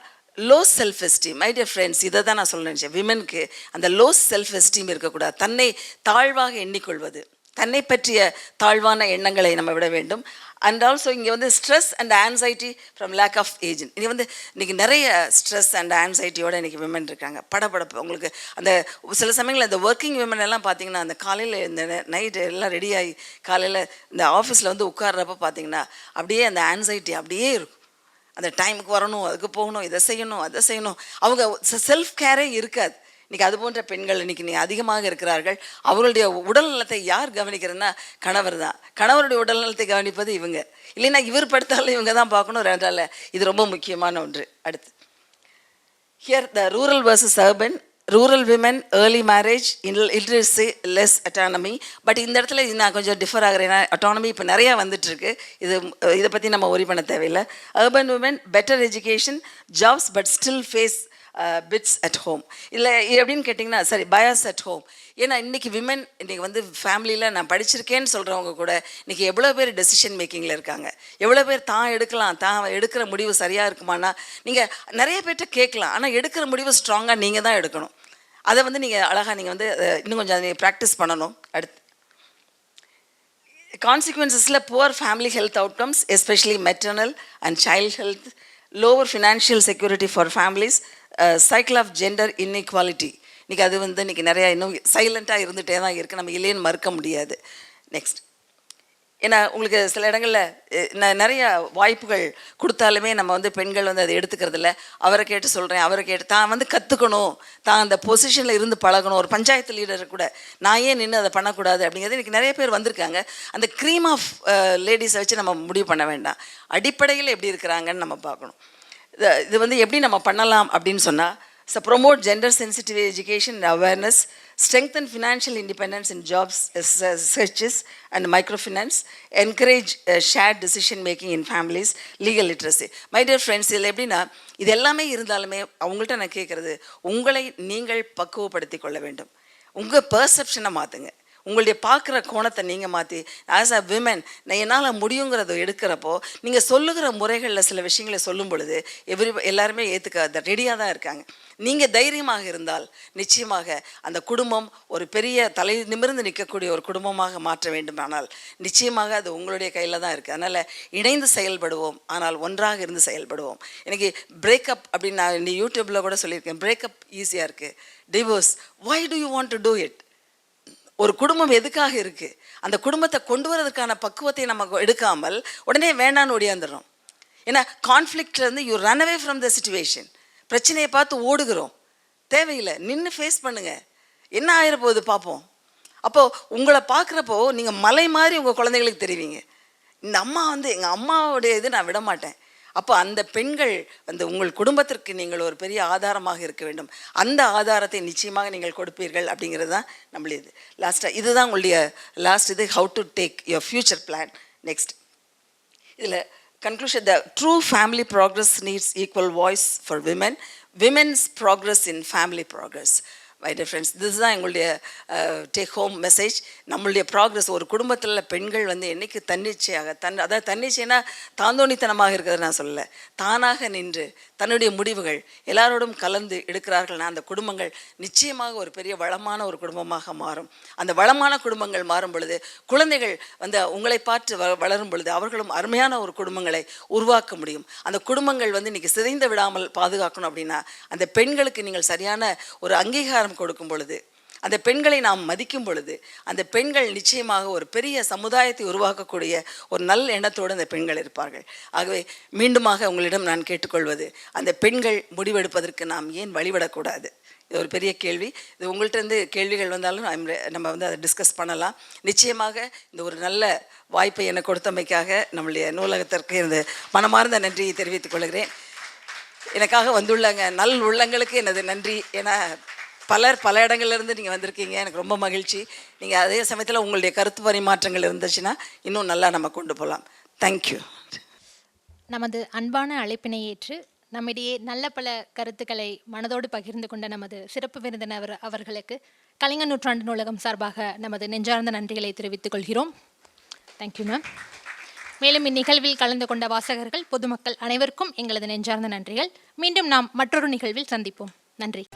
low self esteem. My dear friends, இதை தான் நான் சொல்ல நினச்சேன். விமெனுக்கு அந்த லோ செல்ஃப் எஸ்டீம் இருக்கக்கூடாது. தன்னை தாழ்வாக எண்ணிக்கொள்வது, தன்னை பற்றிய தாழ்வான எண்ணங்களை நம்ம விட வேண்டும். அண்ட் ஆல்சோ இங்கே வந்து stress and anxiety from lack of age. இங்கே வந்து இன்றைக்கி நிறைய ஸ்ட்ரெஸ் அண்ட் ஆன்சைட்டியோடு இன்றைக்கி விமன் இருக்காங்க. படப்படப்பு உங்களுக்கு அந்த சில சமயங்களில் இந்த ஒர்க்கிங் விமன் எல்லாம் பார்த்தீங்கன்னா அந்த காலையில் இந்த நைட்டு எல்லாம் ரெடியாகி காலையில் இந்த ஆஃபீஸில் வந்து உட்கார்றப்ப பார்த்தீங்கன்னா அப்படியே அந்த ஆன்சைட்டி அப்படியே இருக்கும். அந்த டைமுக்கு வரணும், அதுக்கு போகணும், இதை செய்யணும், அதை செய்யணும். அவங்க செல்ஃப் கேரே இருக்காது. இன்றைக்கி அது போன்ற பெண்கள் இன்றைக்கி அதிகமாக இருக்கிறார்கள். அவர்களுடைய உடல் நலத்தை யார் கவனிக்கிறதுனா கணவர் தான். கணவருடைய உடல் நலத்தை கவனிப்பது இவங்க. இல்லைன்னா இவர் படுத்தாலும் இவங்க தான் பார்க்கணும். ரெண்டால இது ரொம்ப முக்கியமான ஒன்று. அடுத்து here the rural versus urban. Rural women early marriage, illiteracy, less autonomy. But இந்த இடத்துல நான் கொஞ்சம் டிஃபர் ஆகிறேன். ஏன்னா அட்டானமி இப்போ நிறையா வந்துட்டுருக்கு. இதை பற்றி நம்ம ஒரி பண்ண தேவையில்லை. Urban women better education, jobs, but still face bits at home. இல்லை எப்படின்னு கேட்டிங்கன்னா சரி பயாஸ் அட் ஹோம். ஏன்னா இன்றைக்கி விமன் இன்றைக்கி வந்து ஃபேமிலியில் நான் படிச்சிருக்கேன்னு சொல்கிறவங்க கூட இன்றைக்கி எவ்வளோ பேர் டெசிஷன் மேக்கிங்கில் இருக்காங்க. எவ்வளோ பேர் தான் எடுக்கலாம், தான் எடுக்கிற முடிவு சரியாக இருக்குமானா நீங்கள் நிறைய பேர்கிட்ட கேட்கலாம். ஆனால் எடுக்கிற முடிவு ஸ்ட்ராங்காக நீங்கள் தான் எடுக்கணும். அதை வந்து நீங்கள் அழகாக நீங்கள் வந்து இன்னும் கொஞ்சம் அதை ப்ராக்டிஸ் பண்ணணும். அடுத்து கான்சிக்வன்சஸில் poor family health outcomes, especially maternal and child health, lower financial security for families, cycle of gender inequality. இன்றைக்கி அது வந்து இன்றைக்கி நிறையா இன்னும் சைலண்ட்டாக இருந்துகிட்டே தான் இருக்குது. நம்ம இல்லைன்னு மறுக்க முடியாது. நெக்ஸ்ட். ஏன்னா உங்களுக்கு சில இடங்களில் நிறைய வாய்ப்புகள் கொடுத்தாலுமே நம்ம வந்து பெண்கள் வந்து அதை எடுத்துக்கிறதில்ல. அவரை கேட்டு சொல்கிறேன், அவரை கேட்டு தான் வந்து கற்றுக்கணும், தான் அந்த பொசிஷனில் இருந்து பழகணும். ஒரு பஞ்சாயத்து லீடர் கூட நான் ஏன் நின்று அதை பண்ணக்கூடாது அப்படிங்கிறது இன்றைக்கி நிறைய பேர் வந்திருக்காங்க. அந்த க்ரீம் ஆஃப் லேடிஸை வச்சு நம்ம முடிவு பண்ண வேண்டாம். அடிப்படையில் எப்படி இருக்கிறாங்கன்னு நம்ம பார்க்கணும். இது வந்து எப்படி நம்ம பண்ணலாம் அப்படின்னு சொன்னால் So promote gender sensitive education and awareness, strengthen financial independence in jobs searches and microfinance, encourage shared decision making in families, legal literacy. My dear friends, இதில் எப்படின்னா இது எல்லாமே இருந்தாலுமே அவங்கள்ட்ட நான் கேட்குறது, உங்களை நீங்கள் பக்குவப்படுத்தி கொள்ள வேண்டும். உங்கள் பெர்செப்ஷனை மாற்றுங்க. உங்களுடைய பார்க்குற கோணத்தை நீங்கள் மாற்றி ஆஸ் அ விமன் நான் என்னால் முடியுங்கிறத எடுக்கிறப்போ நீங்கள் சொல்லுகிற முறைகளில் சில விஷயங்களை சொல்லும் பொழுது எல்லாருமே ஏற்றுக்க ரெடியாக தான் இருக்காங்க. நீங்கள் தைரியமாக இருந்தால் நிச்சயமாக அந்த குடும்பம் ஒரு பெரிய தலை நிமிர்ந்து நிற்கக்கூடிய ஒரு குடும்பமாக மாற்ற வேண்டுமானால் நிச்சயமாக அது உங்களுடைய கையில் தான் இருக்குது. அதனால் இணைந்து செயல்படுவோம், ஆனால் ஒன்றாக இருந்து செயல்படுவோம். எனக்கு பிரேக்கப் அப்படின்னு நான் இந்த யூடியூப்பில் கூட சொல்லியிருக்கேன். பிரேக்கப் ஈஸியாக இருக்குது, divorce why do you want to do it? ஒரு குடும்பம் எதுக்காக இருக்குது? அந்த குடும்பத்தை கொண்டு வரதுக்கான பக்குவத்தை நம்ம எடுக்காமல் உடனே வேண்டான்னு ஓடியாந்துடுறோம். ஏன்னா கான்ஃப்ளிக்ட்லேருந்து you run away from the situation. பிரச்சனையை பார்த்து ஓடுகிறோம். தேவையில்லை, நின்று ஃபேஸ் பண்ணுங்கள். என்ன ஆகிற போகுது பார்ப்போம். அப்போது உங்களை பார்க்குறப்போ நீங்கள் மலை மாதிரி உங்கள் குழந்தைகளுக்கு தெரிவிங்க. இந்த அம்மா எங்கள் அம்மாவுடைய இது நான் விட மாட்டேன். அப்போ அந்த பெண்கள் உங்கள் குடும்பத்திற்கு நீங்கள் ஒரு பெரிய ஆதாரமாக இருக்க வேண்டும். அந்த ஆதாரத்தை நிச்சயமாக நீங்கள் கொடுப்பீர்கள் அப்படிங்கிறது தான் நம்மளுடைய லாஸ்ட்டாக இதுதான் உங்களுடைய லாஸ்ட் இது, how to take your future plan. Next இதில் conclusion, the true family progress needs equal voice for women, women's progress in family progress. My dear friends, this தான் எங்களுடைய டேக் ஹோம் மெசேஜ். நம்மளுடைய ப்ராக்ரஸ் ஒரு குடும்பத்தில் பெண்கள் என்றைக்கு தன்னிச்சையாக அதாவது தன்னிச்சைனா தாந்தோணித்தனமாக இருக்கிறது நான் சொல்லலை, தானாக நின்று தன்னுடைய முடிவுகள் எல்லாரோடும் கலந்து எடுக்கிறார்கள்னா அந்த குடும்பங்கள் நிச்சயமாக ஒரு பெரிய வளமான ஒரு குடும்பமாக மாறும். அந்த வளமான குடும்பங்கள் மாறும் பொழுது குழந்தைகள் உங்களை பார்த்து வளரும் பொழுது அவர்களும் அருமையான ஒரு குடும்பங்களை உருவாக்க முடியும். அந்த குடும்பங்கள் இன்றைக்கி சிதைந்து விடாமல் பாதுகாக்கணும் அப்படின்னா அந்த பெண்களுக்கு நீங்கள் சரியான ஒரு அங்கீகாரம் கொடுக்கும் பொழுது, அந்த பெண்களை நாம் மதிக்கும் பொழுது அந்த பெண்கள் நிச்சயமாக ஒரு பெரிய சமுதாயத்தை உருவாக்கக்கூடிய ஒரு நல்ல எண்ணத்தோடு அந்த பெண்கள் இருப்பார்கள். ஆகவே மீண்டுமாக உங்களிடம் நான் கேட்டுக்கொள்வது, அந்த பெண்கள் முடிவெடுப்பதற்கு நாம் ஏன் வழிவிடக்கூடாது? இது ஒரு பெரிய கேள்வி. இது உங்கள்கிட்ட கேள்விகள் வந்தாலும் நம்ம அதை டிஸ்கஸ் பண்ணலாம். நிச்சயமாக இந்த ஒரு நல்ல வாய்ப்பை எனக்கு கொடுத்தமைக்காக நம்முடைய நூலகத்திற்கு இந்த மனமார்ந்த நன்றியை தெரிவித்துக் கொள்கிறேன். எனக்காக வந்துள்ளாங்க நல் உள்ளங்களுக்கு எனது நன்றி. ஏன்னா பல இடங்கள்லேருந்து நீங்கள் வந்திருக்கீங்க, எனக்கு ரொம்ப மகிழ்ச்சி. நீங்கள் அதே சமயத்தில் உங்களுடைய கருத்து பரிமாற்றங்கள் இருந்துச்சுன்னா இன்னும் நல்லா நம்ம கொண்டு போகலாம். தேங்க்யூ. நமது அன்பான அழைப்பினை ஏற்று நம்மிடையே நல்ல பல கருத்துக்களை மனதோடு பகிர்ந்து கொண்ட நமது சிறப்பு விருந்தினர் அவர்களுக்கு கலைஞர் நூற்றாண்டு நூலகம் சார்பாக நமது நெஞ்சார்ந்த நன்றிகளை தெரிவித்துக் கொள்கிறோம். Thank you ma'am. மேலும் இந்நிகழ்வில் கலந்து கொண்ட வாசகர்கள், பொதுமக்கள் அனைவருக்கும் எங்களது நெஞ்சார்ந்த நன்றிகள். மீண்டும் நாம் மற்றொரு நிகழ்வில் சந்திப்போம். நன்றி.